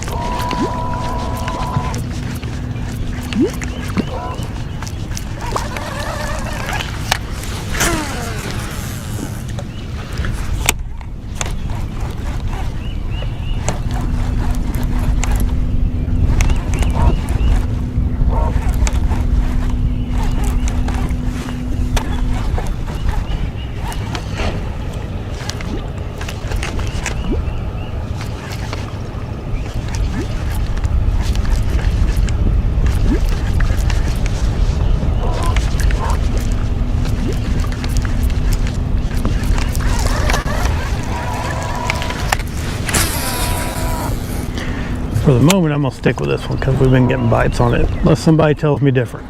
For the moment, I'm gonna stick with this one because we've been getting bites on it, unless somebody tells me different.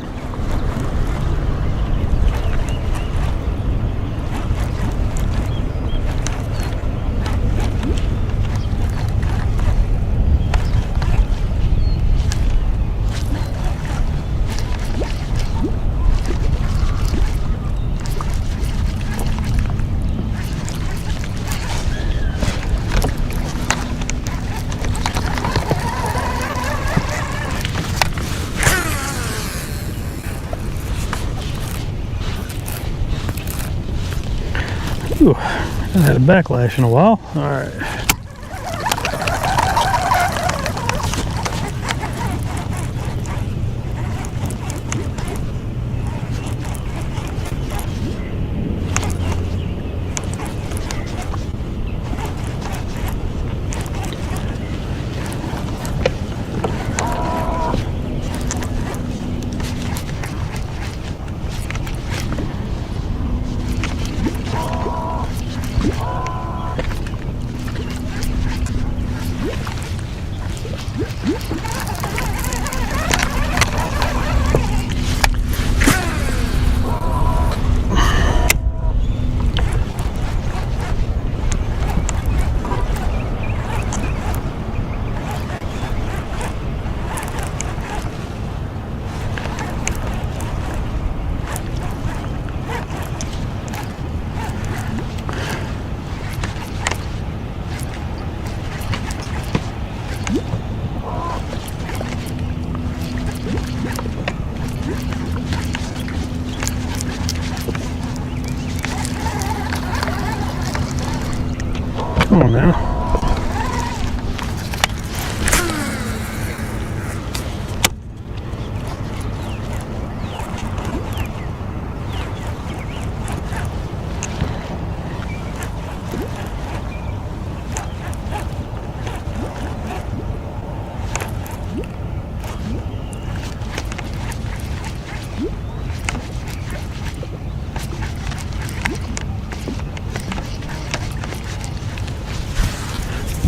Ooh, I haven't had a backlash in a while. All right. Come on now.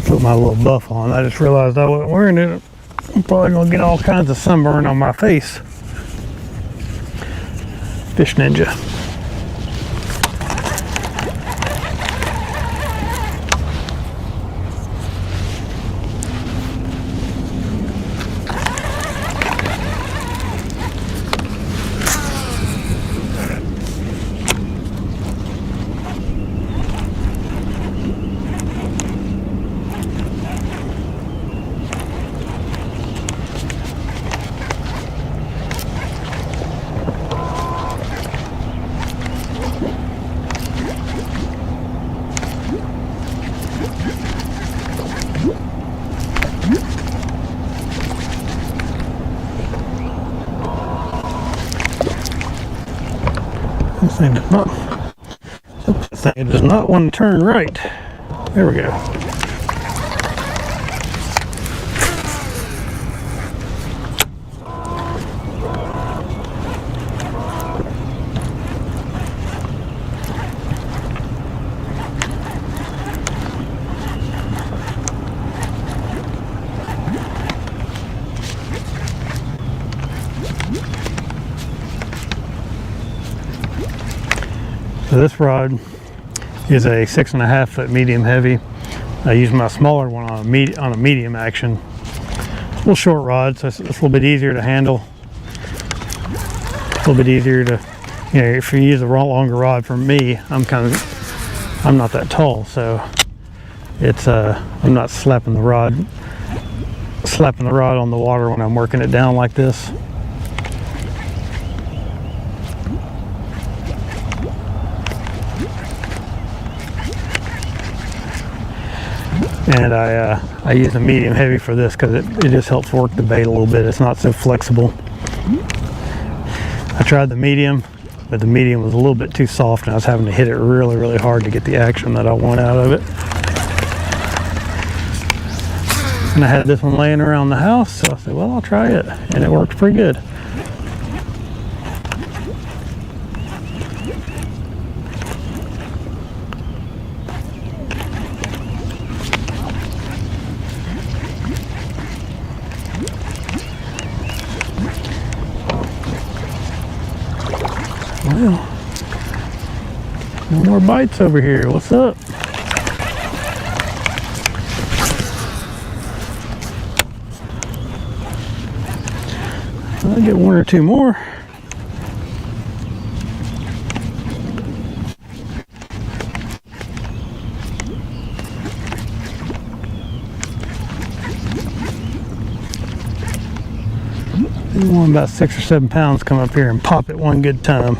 Put my little buff on. I just realized I wasn't wearing it. I'm probably gonna get all kinds of sunburn on my face. Fish Ninja. This thing does not. This thing does not want to turn right. There we go. So this rod is a 6.5 foot medium heavy. I use my smaller one on a medium action. A little short rod, so it's a little bit easier to handle. A little bit easier to, you know, if you use a longer rod. For me, I'm not that tall, so it's I'm not slapping the rod on the water when I'm working it down like this. And I use a medium heavy for this because it just helps work the bait a little bit. It's not so flexible. I tried the medium, but the medium was a little bit too soft, and I was having to hit it really, really hard to get the action that I want out of it. And I had this one laying around the house, so I said, well, I'll try it, and it worked pretty good. Well, no more bites over here. What's up? I'll get one or two more. One about 6 or 7 pounds come up here and pop at one good time.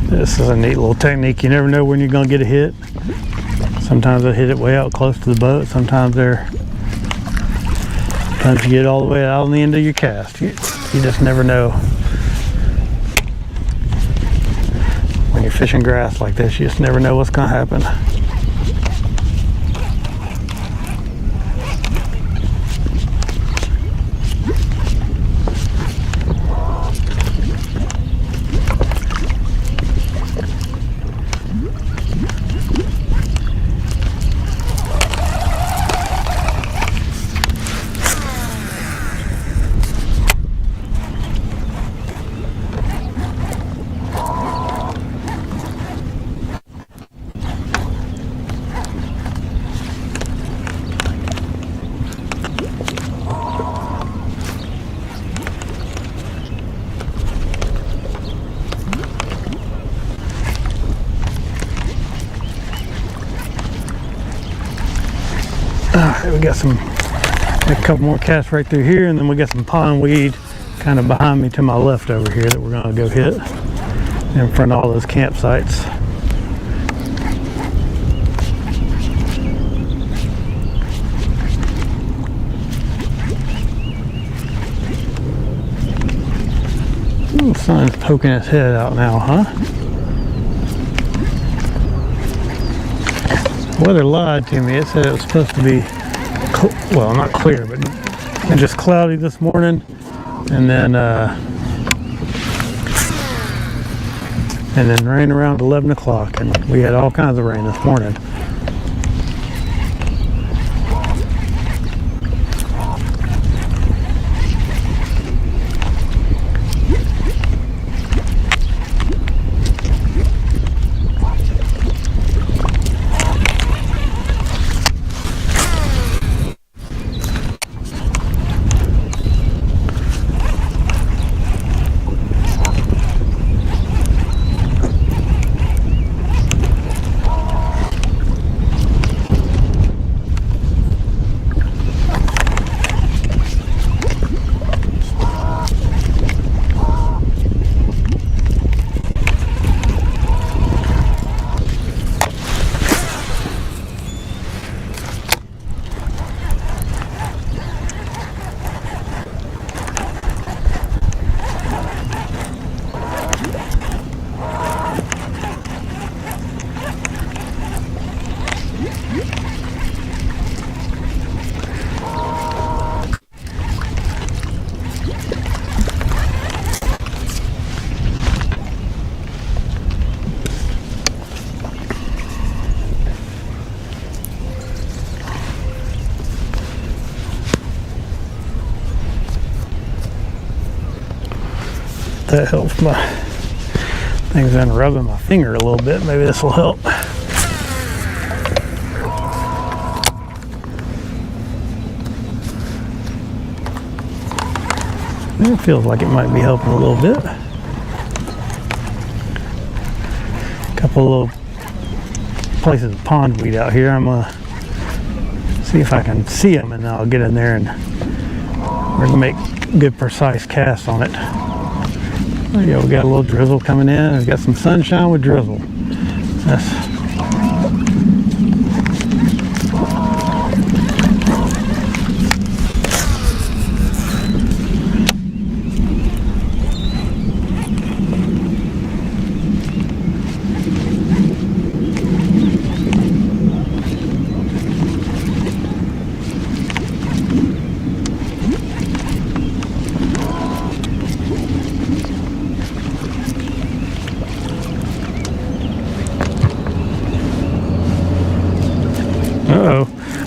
This is a neat little technique. You never know when you're going to get a hit. Sometimes I hit it way out close to the boat. Sometimes you get all the way out on the end of your cast. You just never know. When you're fishing grass like this, you just never know what's going to happen. Alright, we got a couple more casts right through here, and then we got some pondweed kind of behind me to my left over here that we're going to go hit in front of all those campsites. Ooh, the sun's poking its head out now, huh? The weather lied to me. It said it was supposed to be, well, not clear, but just cloudy this morning, and then and then rain around 11 o'clock, and we had all kinds of rain this morning. That helps my things been rubbing my finger a little bit. Maybe this will help. It feels like it might be helping a little bit. A couple of little places of pondweed out here. I'm gonna see if I can see them, and then I'll get in there and we're gonna make good precise casts on it. There you go, we got a little drizzle coming in. We've got some sunshine with drizzle. That's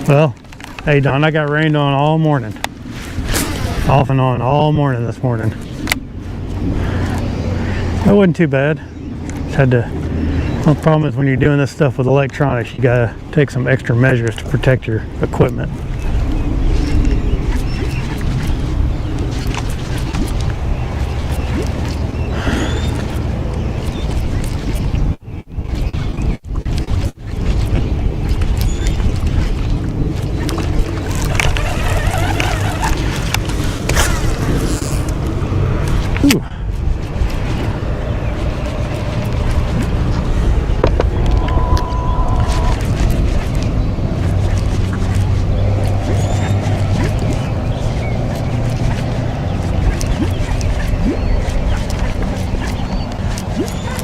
well, hey Don, I got rained on all morning. Off and on all morning this morning. That wasn't too bad. Just had to, well, the problem is when you're doing this stuff with electronics, you gotta take some extra measures to protect your equipment.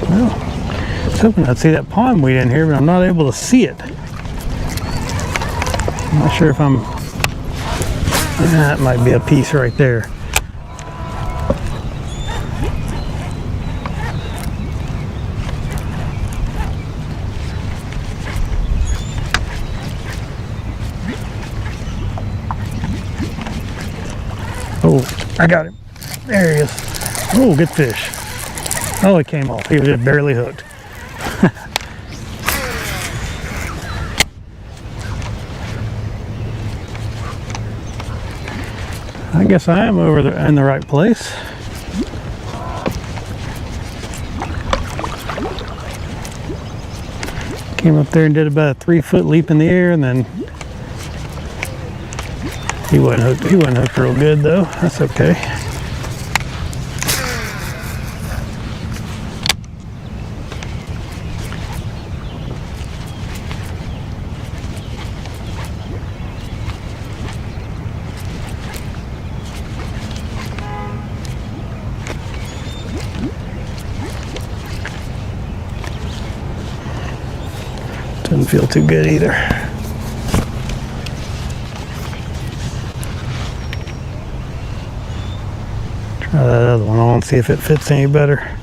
Well, I was hoping I'd see that pondweed in here, but I'm not able to see it. I'm not sure if I'm... That might be a piece right there. Oh, I got him. There he is. Oh, good fish. Oh, it came off. He was just barely hooked. I guess I am over there in the right place. Came up there and did about a 3-foot leap in the air, and then he wasn't hooked. He wasn't hooked real good though. That's okay. Doesn't feel too good either. Try that other one on, see if it fits any better.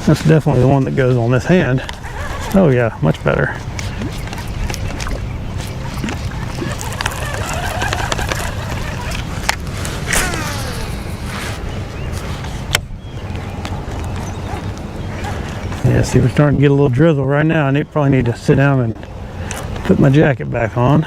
That's definitely the one that goes on this hand. Oh yeah, much better. Yeah, see, we're starting to get a little drizzle right now. I probably need to sit down and put my jacket back on.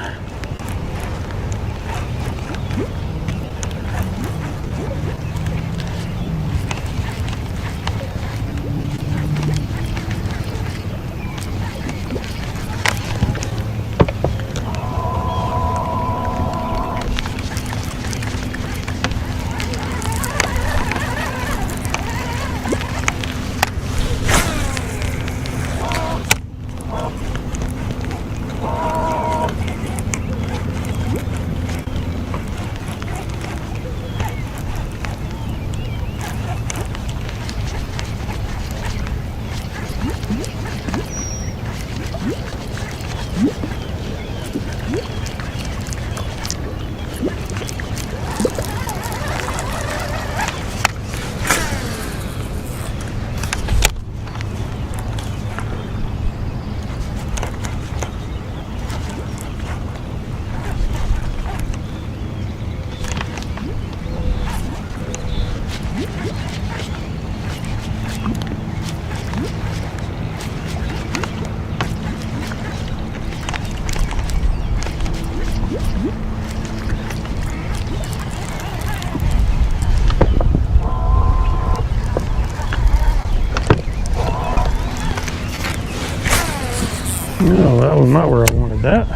No, that was not where I wanted that.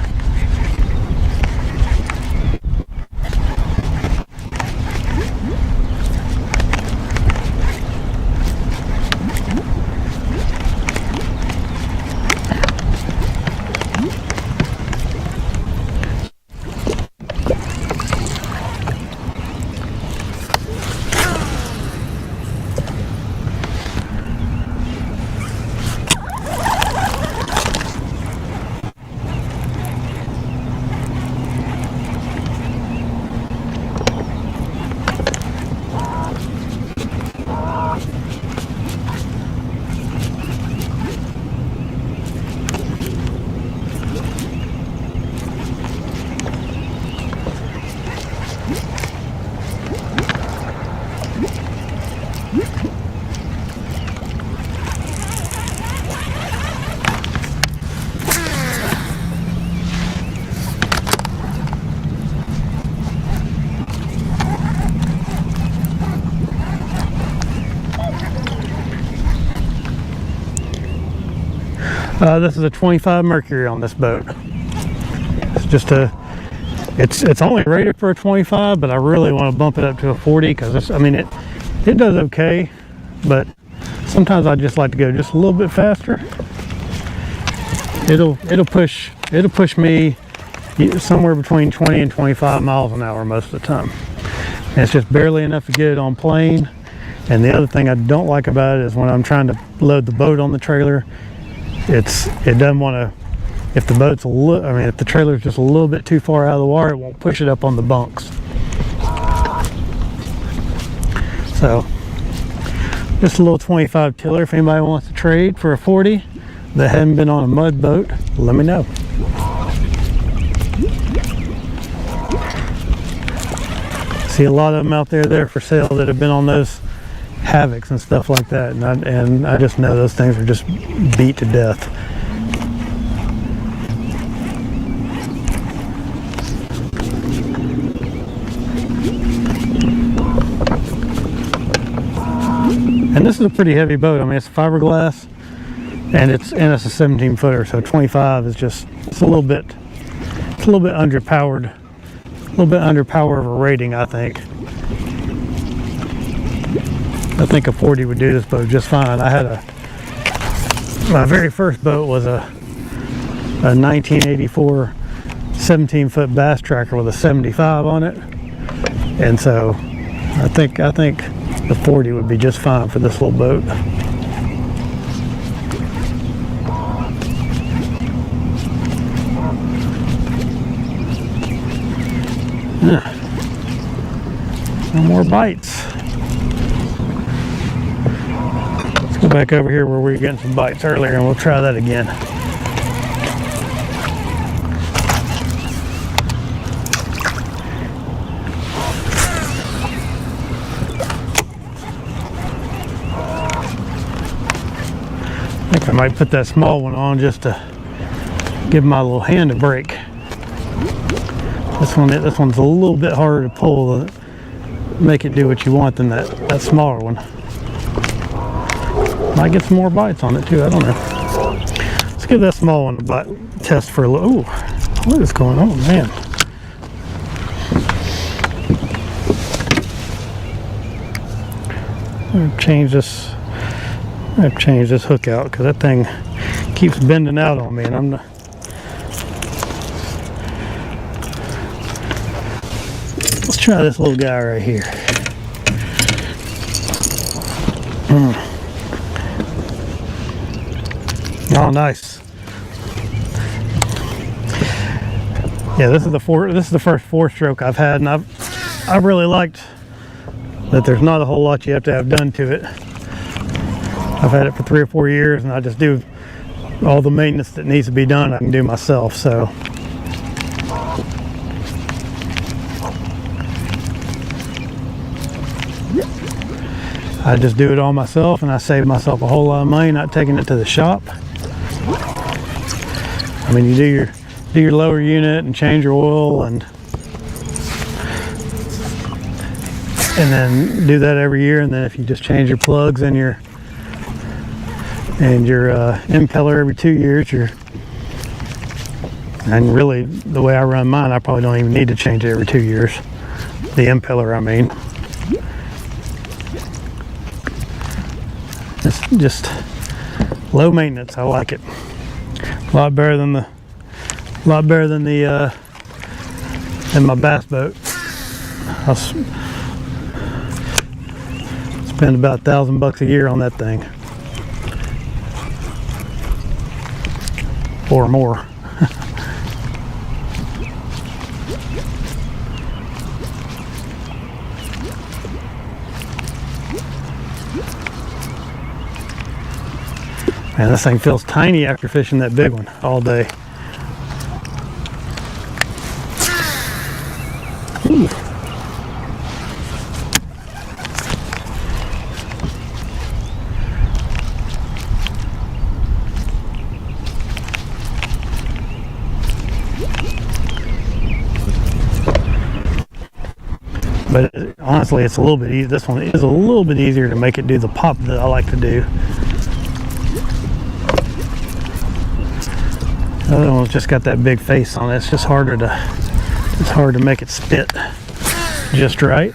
This is a 25 Mercury on this boat. It's just it's only rated for a 25, but I really want to bump it up to a 40 because I mean it does okay, but sometimes I just like to go just a little bit faster. It'll push me somewhere between 20 and 25 miles an hour most of the time. And it's just barely enough to get it on plane. And the other thing I don't like about it is when I'm trying to load the boat on the trailer, it doesn't want to, if the boat's if the trailer's just a little bit too far out of the water, it won't push it up on the bunks. So just a little 25 tiller. If anybody wants to trade for a 40 that hadn't been on a mud boat, let me know. See a lot of them out there that are for sale that have been on those Havocs and stuff like that, and I just know those things are just beat to death. And this is a pretty heavy boat. I mean, it's fiberglass, and it's a 17 footer, so 25 is just it's a little bit underpowered, a little bit under power of a rating, I think. I think a 40 would do this boat just fine. My very first boat was a 1984 17-foot bass tracker with a 75 on it, and so I think the 40 would be just fine for this little boat. No more bites. Let's go back over here where we were getting some bites earlier, and we'll try that again. I think I might put that small one on just to give my little hand a break. This one's a little bit harder to pull, make it do what you want than that smaller one. Might get some more bites on it too, I don't know. Let's give that small one a bite test for a little. Ooh, what is going on, man? I'm gonna change this hook out because that thing keeps bending out on me, and I'm not. Let's try this little guy right here. Oh, nice. Yeah, this is the first 4-stroke I've had, and I've really liked that there's not a whole lot you have to have done to it. I've had it for 3 or 4 years, and I just do all the maintenance that needs to be done. I can do myself, so. I just do it all myself, and I save myself a whole lot of money not taking it to the shop. I mean, you do your lower unit and change your oil and then do that every year, and then if you just change your plugs and your impeller every 2 years, and really the way I run mine, I probably don't even need to change it every 2 years. The impeller, I mean. It's just low maintenance. I like it. A lot better than my bass boat. I'll spend about $1,000 a year on that thing, or more. Man, this thing feels tiny after fishing that big one all day. Ooh. But honestly, it's a little bit easy. This one is a little bit easier to make it do the pop that I like to do. The other one's just got that big face on it. It's just hard to make it spit just right.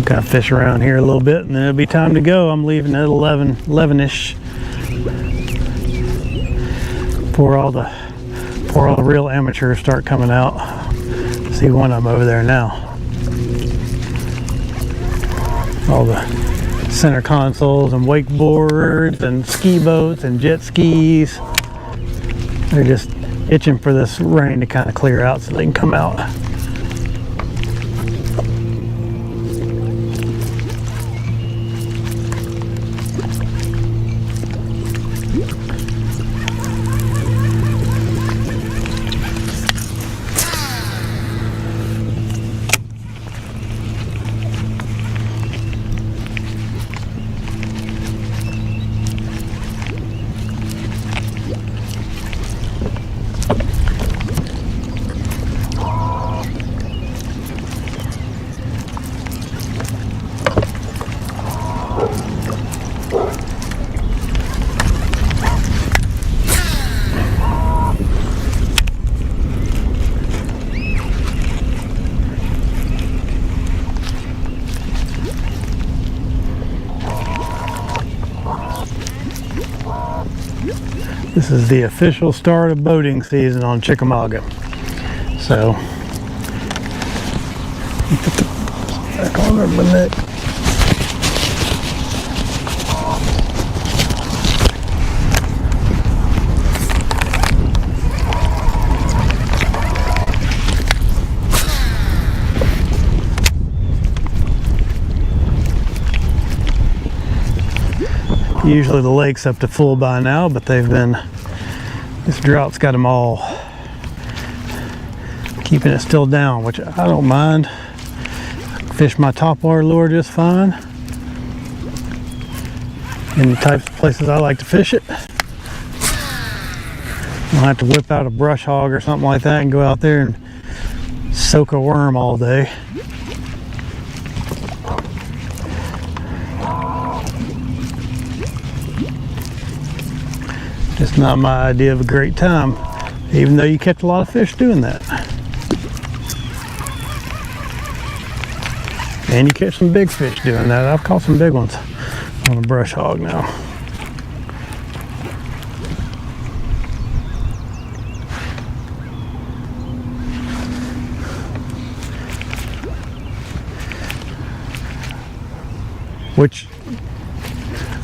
Kind of fish around here a little bit, and then it'll be time to go. I'm leaving at 11ish before all the real amateurs start coming out. See one of them over there now. All the center consoles and wakeboards and ski boats and jet skis. They're just itching for this rain to kind of clear out so they can come out. This is the official start of boating season on Chickamauga. So, put the back on over my neck. Usually the lake's up to full by now, but this drought's got them all keeping it still down, which I don't mind. Fish my topwater lure just fine in the types of places I like to fish it. I don't have to whip out a brush hog or something like that and go out there and soak a worm all day. It's not my idea of a great time, even though you catch a lot of fish doing that. And you catch some big fish doing that. I've caught some big ones on a brush hog now.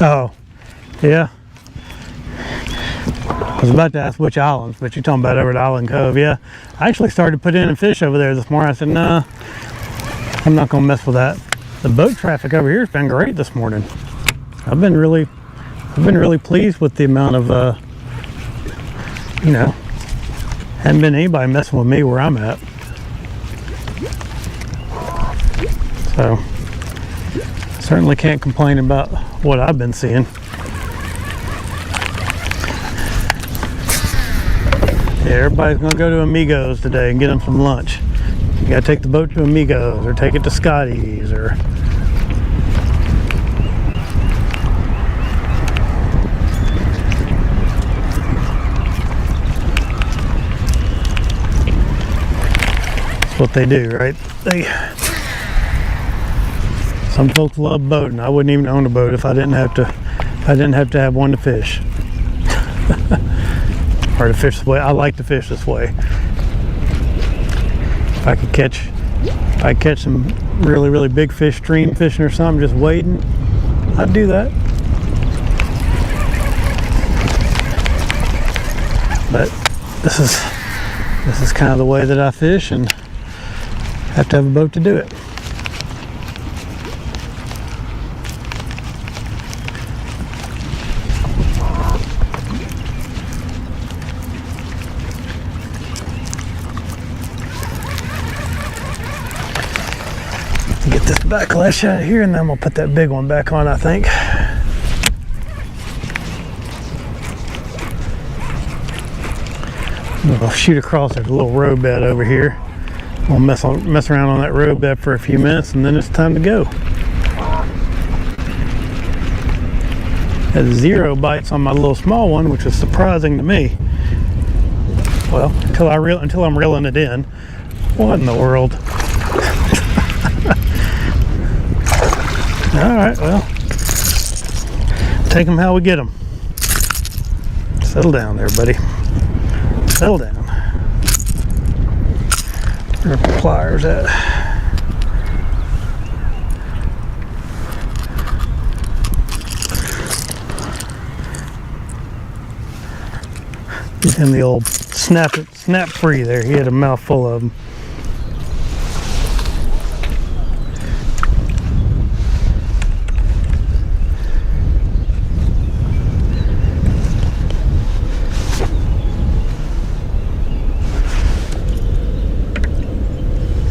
Oh, yeah. I was about to ask which islands, but you're talking about over at Island Cove. Yeah, I actually started putting in fish over there this morning. I said, nah, I'm not gonna mess with that. The boat traffic over here has been great this morning. I've been really pleased with the amount of, hadn't been anybody messing with me where I'm at. So, certainly can't complain about what I've been seeing. Yeah, everybody's gonna go to Amigos today and get them some lunch. You gotta take the boat to Amigos or take it to Scotty's or that's what they do, right? Some folks love boating. I wouldn't even own a boat if I didn't have to have one to fish. Or to fish this way. I like to fish this way. If I catch some really, really big fish, stream fishing or something, just waiting, I'd do that. But this is kind of the way that I fish, and have to have a boat to do it. Get this backlash out of here, and then we'll put that big one back on, I think. We'll shoot across. There's a little road bed over here. We'll mess around on that road bed for a few minutes, and then it's time to go. Had 0 bites on my little small one, which is surprising to me. Well, until I'm reeling it in. What in the world? All right, well, take them how we get them. Settle down there, buddy. Settle down. Where are the pliers at? Get him the old snap free there. He had a mouthful of them.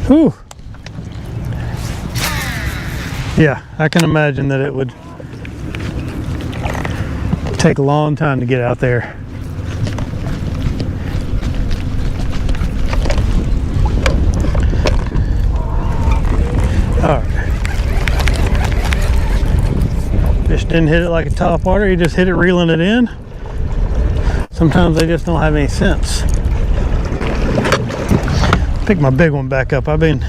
Whew. Yeah, I can imagine that it would take a long time to get out there. All right. Fish didn't hit it like a topwater, he just hit it reeling it in. Sometimes they just don't have any sense. Pick my big one back up. I've been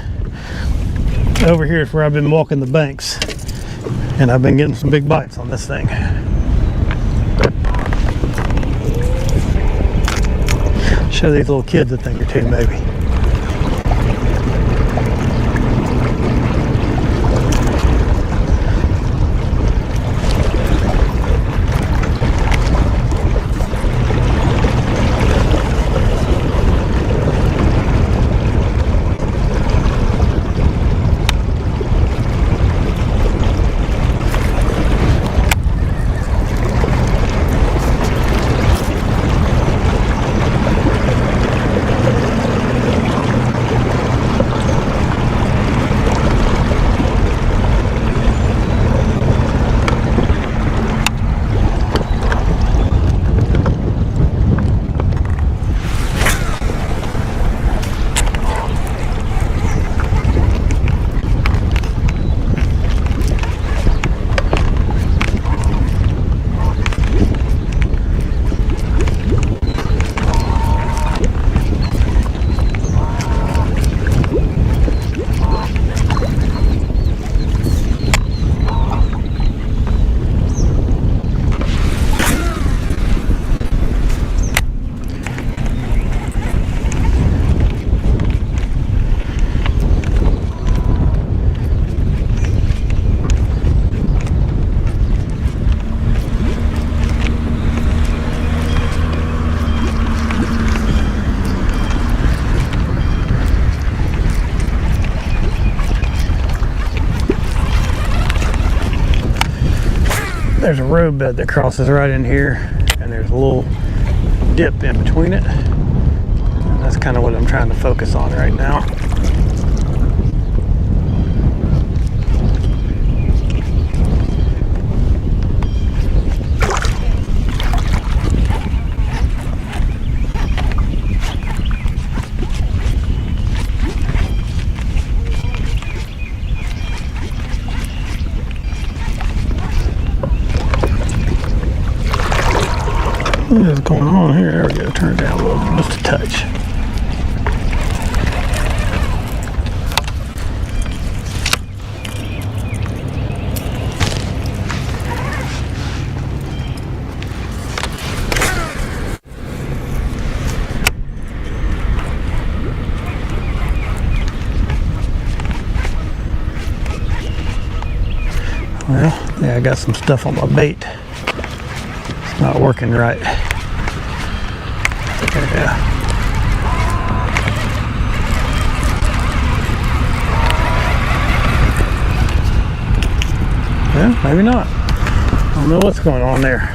over here is where I've been walking the banks, and I've been getting some big bites on this thing. Show these little kids a thing or two, maybe. There's a road bed that crosses right in here, and there's a little dip in between it. And that's kind of what I'm trying to focus on right now. What is going on here? There we go. Turn it down a little, just a touch. Well, yeah, I got some stuff on my bait. It's not working right. There we go. Yeah, maybe not. I don't know what's going on there.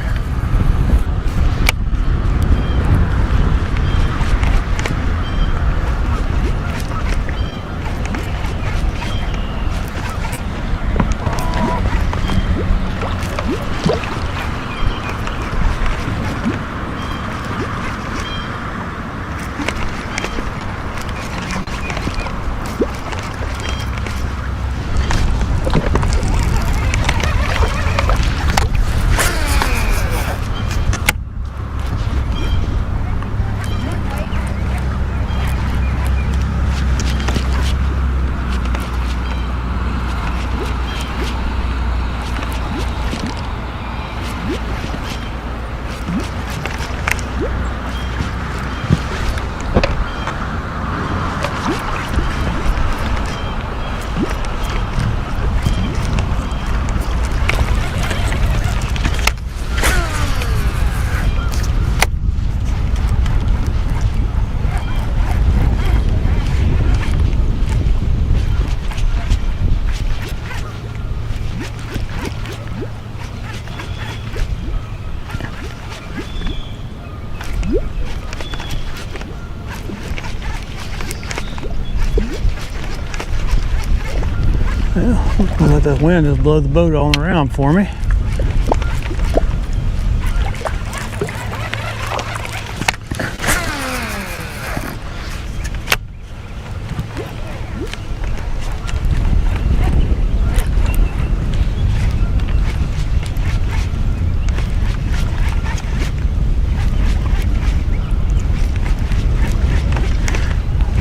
Well, I'm gonna let that wind just blow the boat on around for me.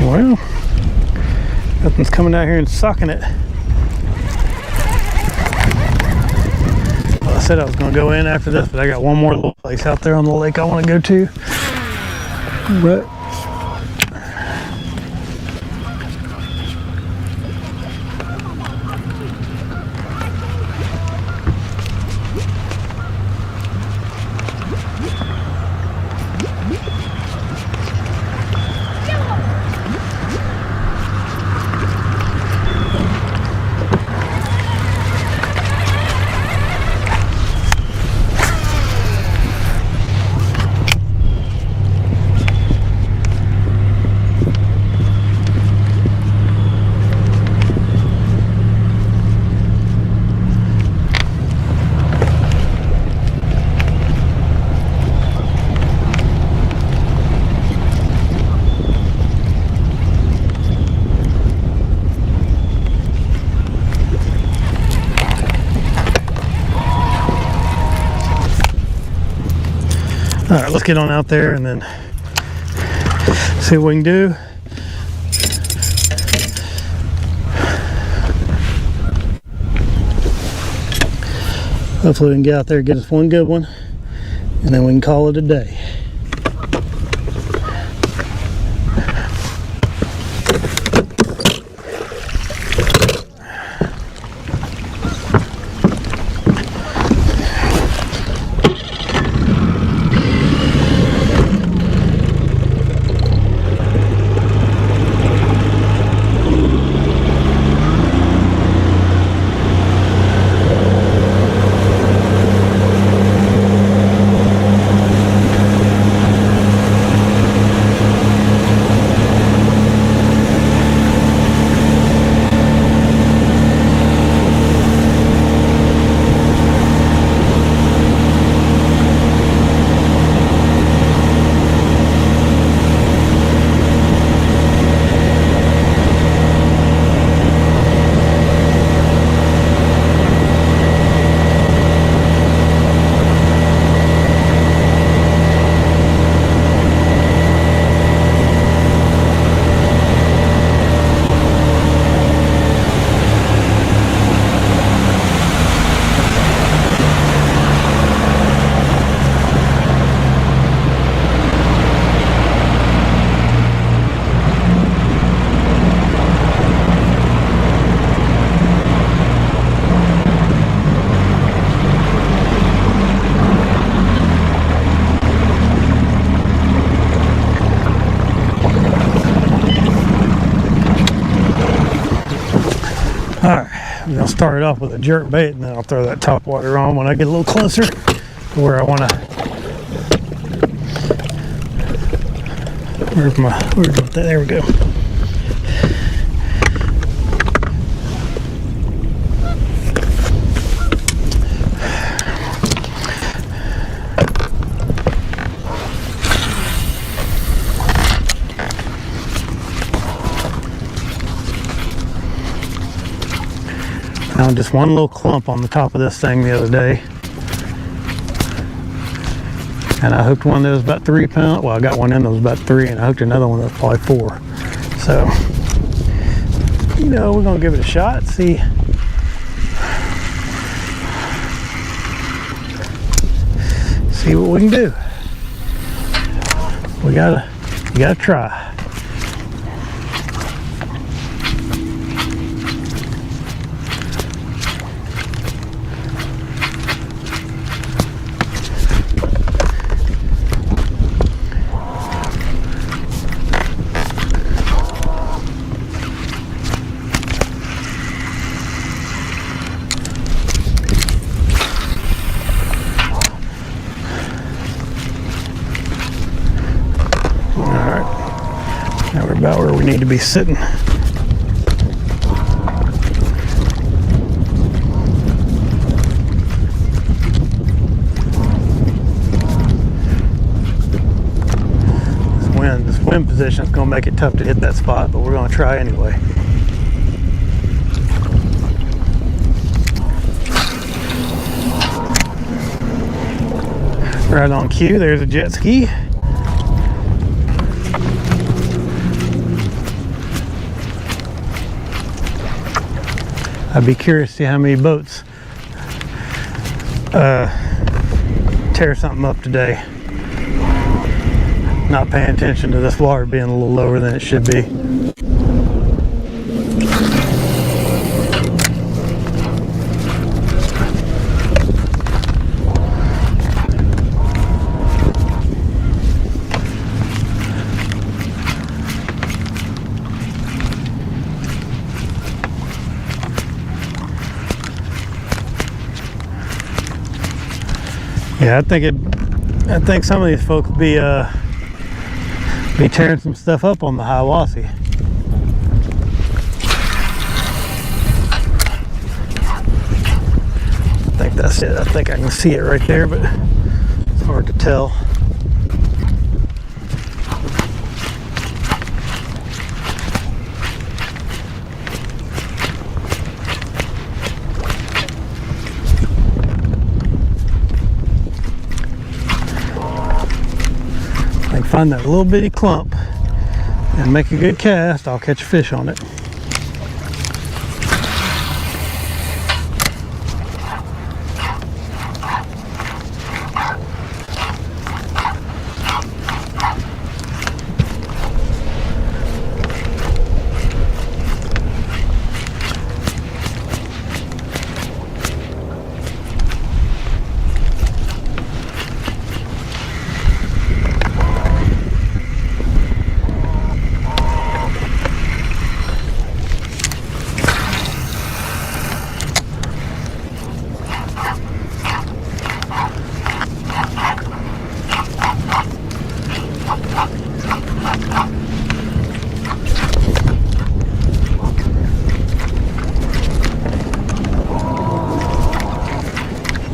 Well, nothing's coming out here and sucking it. Well, I said I was going to go in after this, but I got one more little place out there on the lake I want to go to. But All right, let's get on out there and then see what we can do. Hopefully we can get out there and get us one good one, and then we can call it a day. Alright, I'm going to start it off with a jerk bait, and then I'll throw that topwater on when I get a little closer to where I want to. There we go. Found just one little clump on the top of this thing the other day, and I hooked one that was about 3 pounds. Well, I got one in that was about 3, and I hooked another one that was probably 4. So, you know, we're gonna give it a shot. See what we can do. You gotta try. Now we're about where we need to be sitting. This wind position is going to make it tough to hit that spot, but we're going to try anyway. Right on cue, there's a jet ski. I'd be curious to see how many boats tear something up today. Not paying attention to this water being a little lower than it should be. Yeah, I think some of these folks be tearing some stuff up on the Hiawassee. I think that's it. I think I can see it right there, but it's hard to tell. find that little bitty clump and make a good cast, I'll catch a fish on it.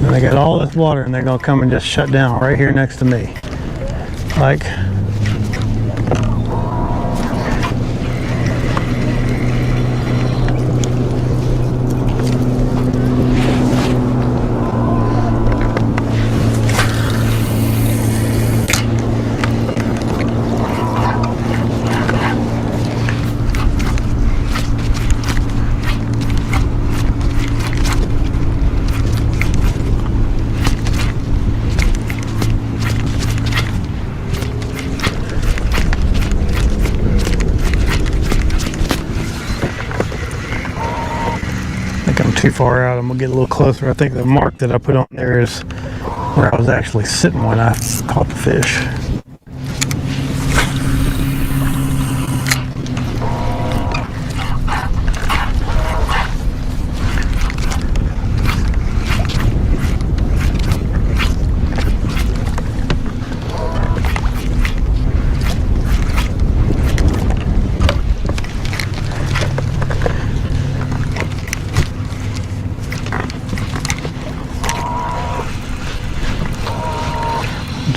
And they got all this water and they're gonna come and just shut down right here next to me. Like, too far out. I'm gonna get a little closer. I think the mark that I put on there is where I was actually sitting when I caught the fish.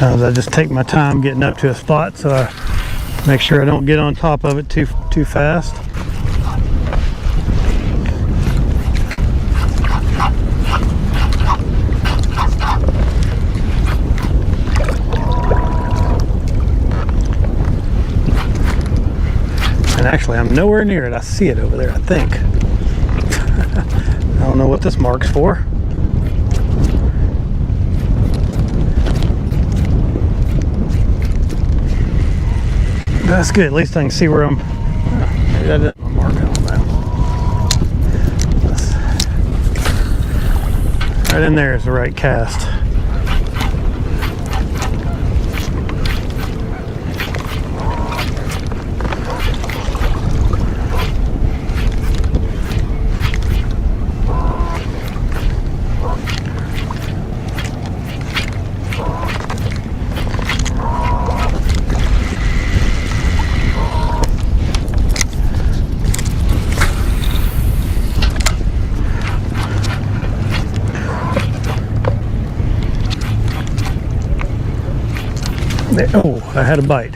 Sometimes I just take my time getting up to a spot so I make sure I don't get on top of it too fast. And actually I'm nowhere near it. I see it over there, I think. I don't know what this mark's for. That's good. At least I can see where I'm. Maybe that isn't my mark. I don't know. Right in there is the right cast. Oh, I had a bite.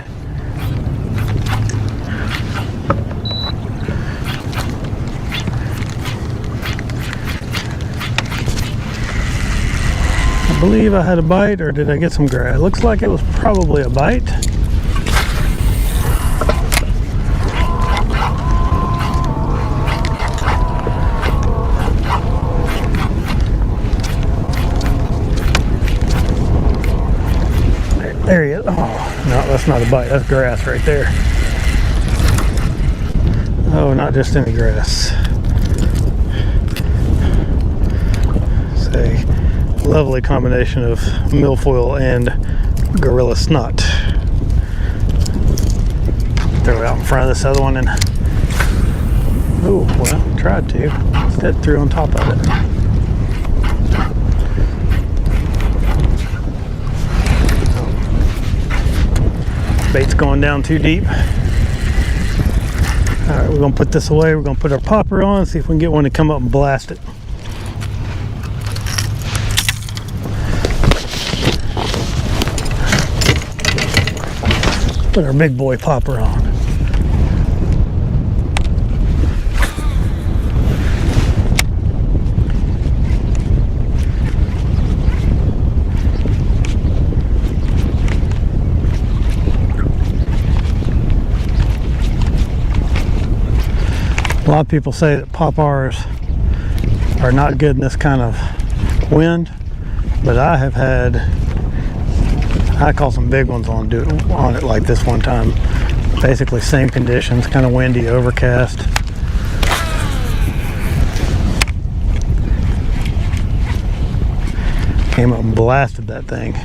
I believe I had a bite, or did I get some grass? It looks like it was probably a bite. There he is. Oh, no, that's not a bite. That's grass right there. Oh, not just any grass. It's a lovely combination of milfoil and gorilla snot. Throw it out in front of this other one and... Oh, well, tried to. Instead threw on top of it. Bait's going down too deep. Alright, we're going to put this away. We're going to put our popper on, see if we can get one to come up and blast it. Put our big boy popper on. A lot of people say that Popars are not good in this kind of wind, but I have had, I caught some big ones on it like this one time. Basically same conditions, kind of windy, overcast. Came up and blasted that thing.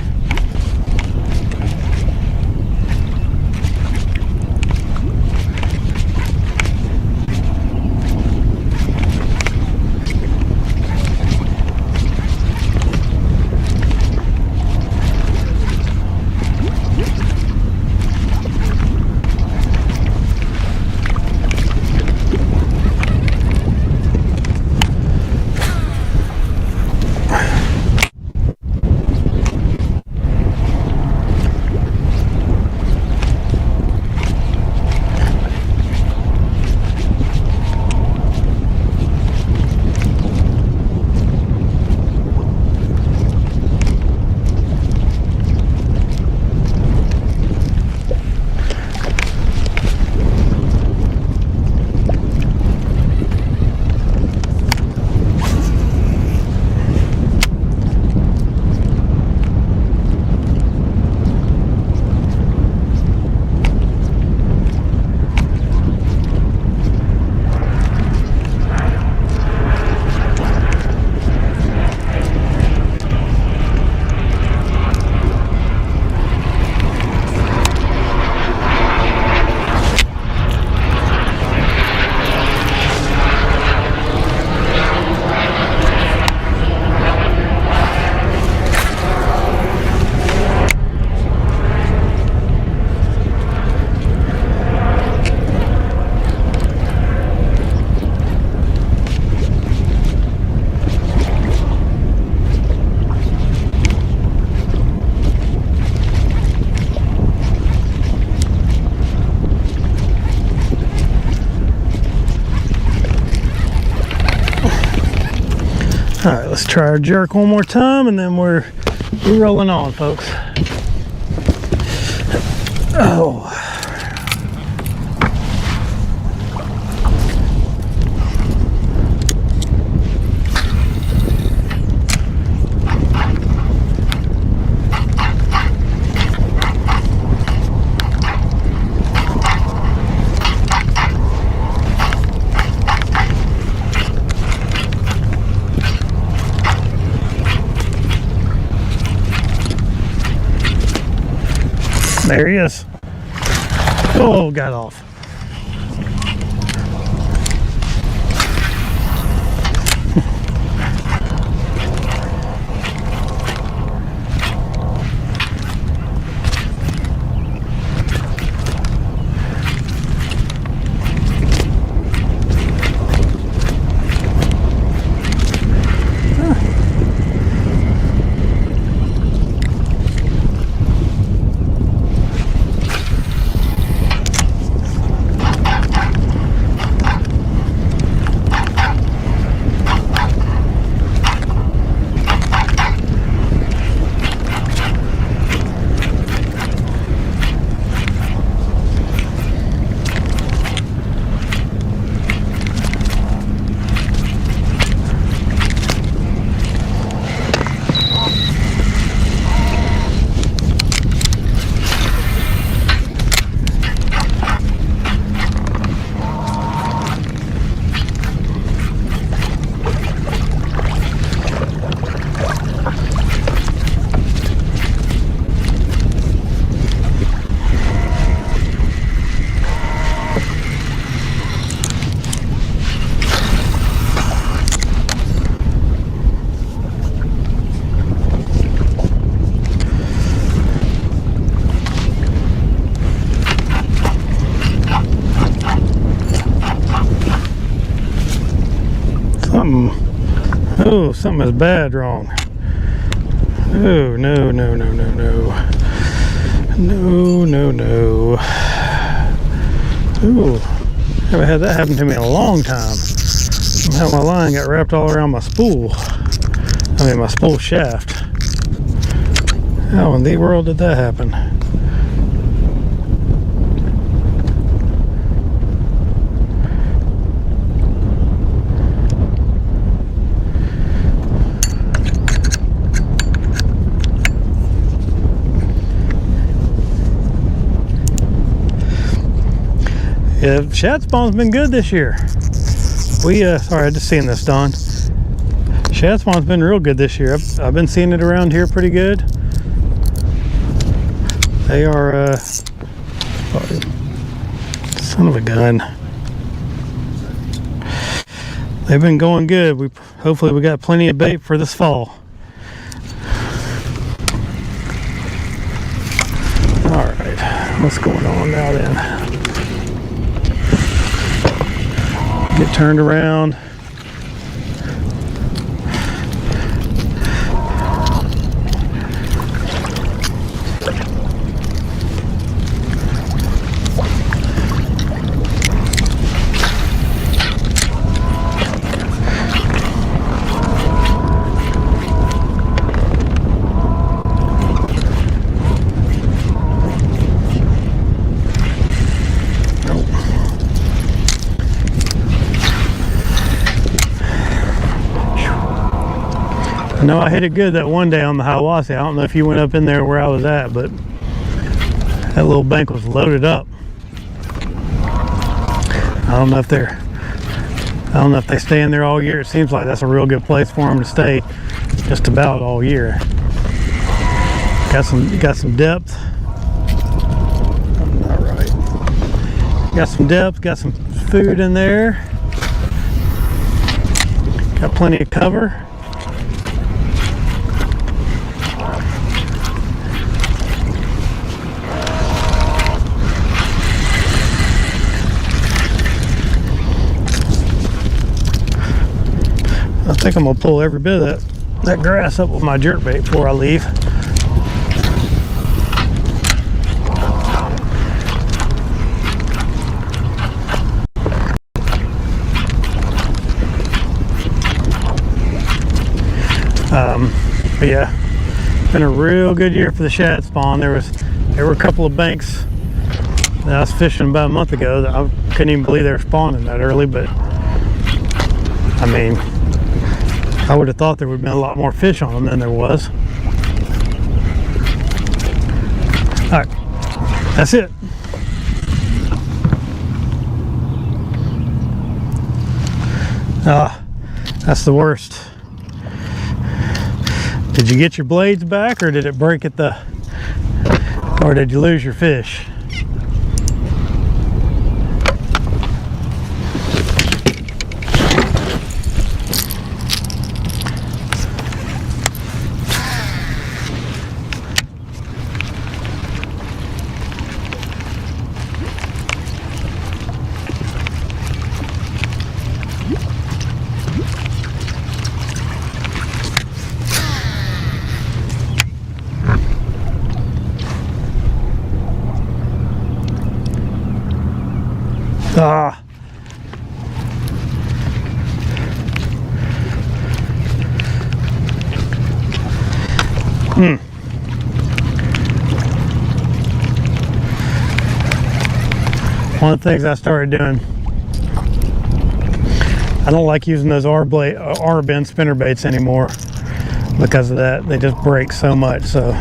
All right, let's try our jerk one more time, and then we're rolling on, folks. Oh. There he is. Oh, got off. Something is bad wrong. Oh, no, no, no, no, no. No, no, no. Ooh, haven't had that happen to me in a long time. Somehow my line got wrapped all around my spool. I mean, my spool shaft. How in the world did that happen? Yeah, shad spawn's been good this year. Sorry, I just seen this, Don. Shad spawn's been real good this year. I've been seeing it around here pretty good. They are, son of a gun. They've been going good. Hopefully we got plenty of bait for this fall. All right, what's going on now then? Get turned around. I know I hit it good that one day on the Hiawassee. I don't know if you went up in there where I was at, but that little bank was loaded up. I don't know if they stay in there all year. It seems like that's a real good place for them to stay just about all year. Got some depth. All right. Got some depth, got some food in there. Got plenty of cover. I think I'm gonna pull every bit of that grass up with my jerkbait before I leave. But yeah, been a real good year for the shad spawn. There were a couple of banks that I was fishing about a month ago that I couldn't even believe they were spawning that early, but I mean, I would have thought there would have been a lot more fish on them than there was. All right, that's it. That's the worst. Did you get your blades back, or did it break at or did you lose your fish? One of the things I started doing, I don't like using those R-bend spinner baits anymore because of that. They just break so much. So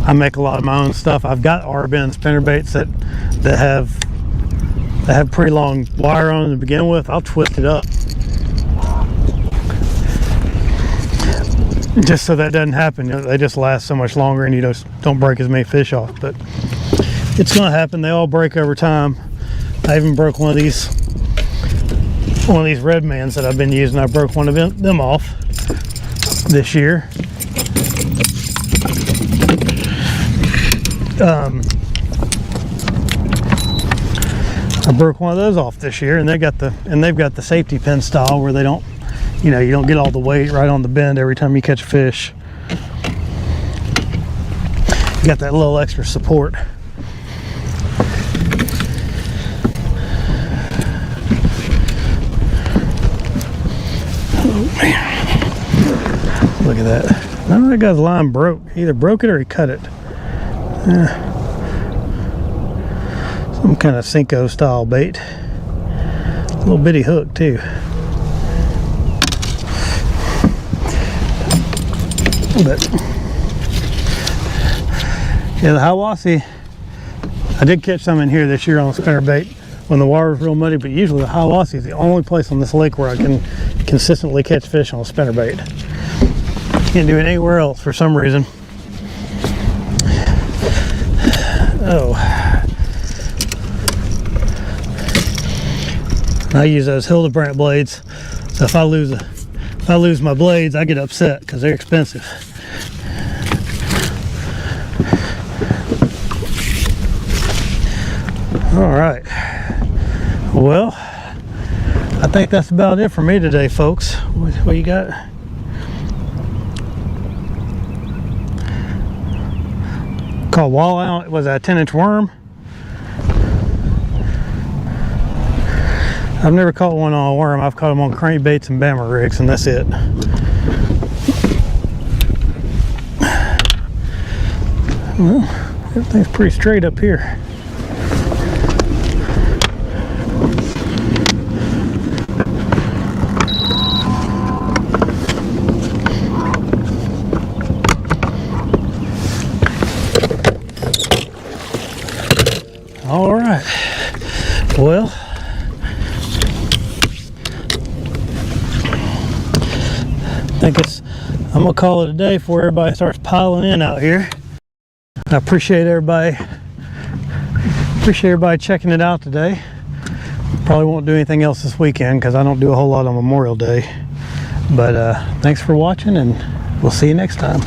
I make a lot of my own stuff. I've got R-bend spinner baits that have pretty long wire on them to begin with. I'll twist it up just so that doesn't happen. They just last so much longer and you just don't break as many fish off. But it's gonna happen. They all break over time. I even broke one of these red mans that I've been using. I broke one of them off this year. I broke one of those off this year, and they've got the safety pin style where they don't, you don't get all the weight right on the bend every time you catch a fish. You got that little extra support. Oh man, look at that. No, that guy's line broke. He either broke it or he cut it. Some kind of Cinco style bait. A little bitty hook too. But yeah, the Hiawassee I did catch some in here this year on spinnerbait when the water was real muddy, but usually the Hiawassee is the only place on this lake where I can consistently catch fish on spinnerbait. Can't do it anywhere else for some reason. Oh, I use those Hildebrandt blades, so if I lose my blades, I get upset because they're expensive. All right, well, I think that's about it for me today, folks. What you got? Called walleye. Was that a 10-inch worm? I've never caught one on a worm. I've caught them on crankbaits and bama rigs, and that's it. Well, everything's pretty straight up here. All right. Well, I'm gonna call it a day before everybody starts piling in out here. I appreciate everybody checking it out today. Probably won't do anything else this weekend because I don't do a whole lot on Memorial Day. But thanks for watching, and we'll see you next time.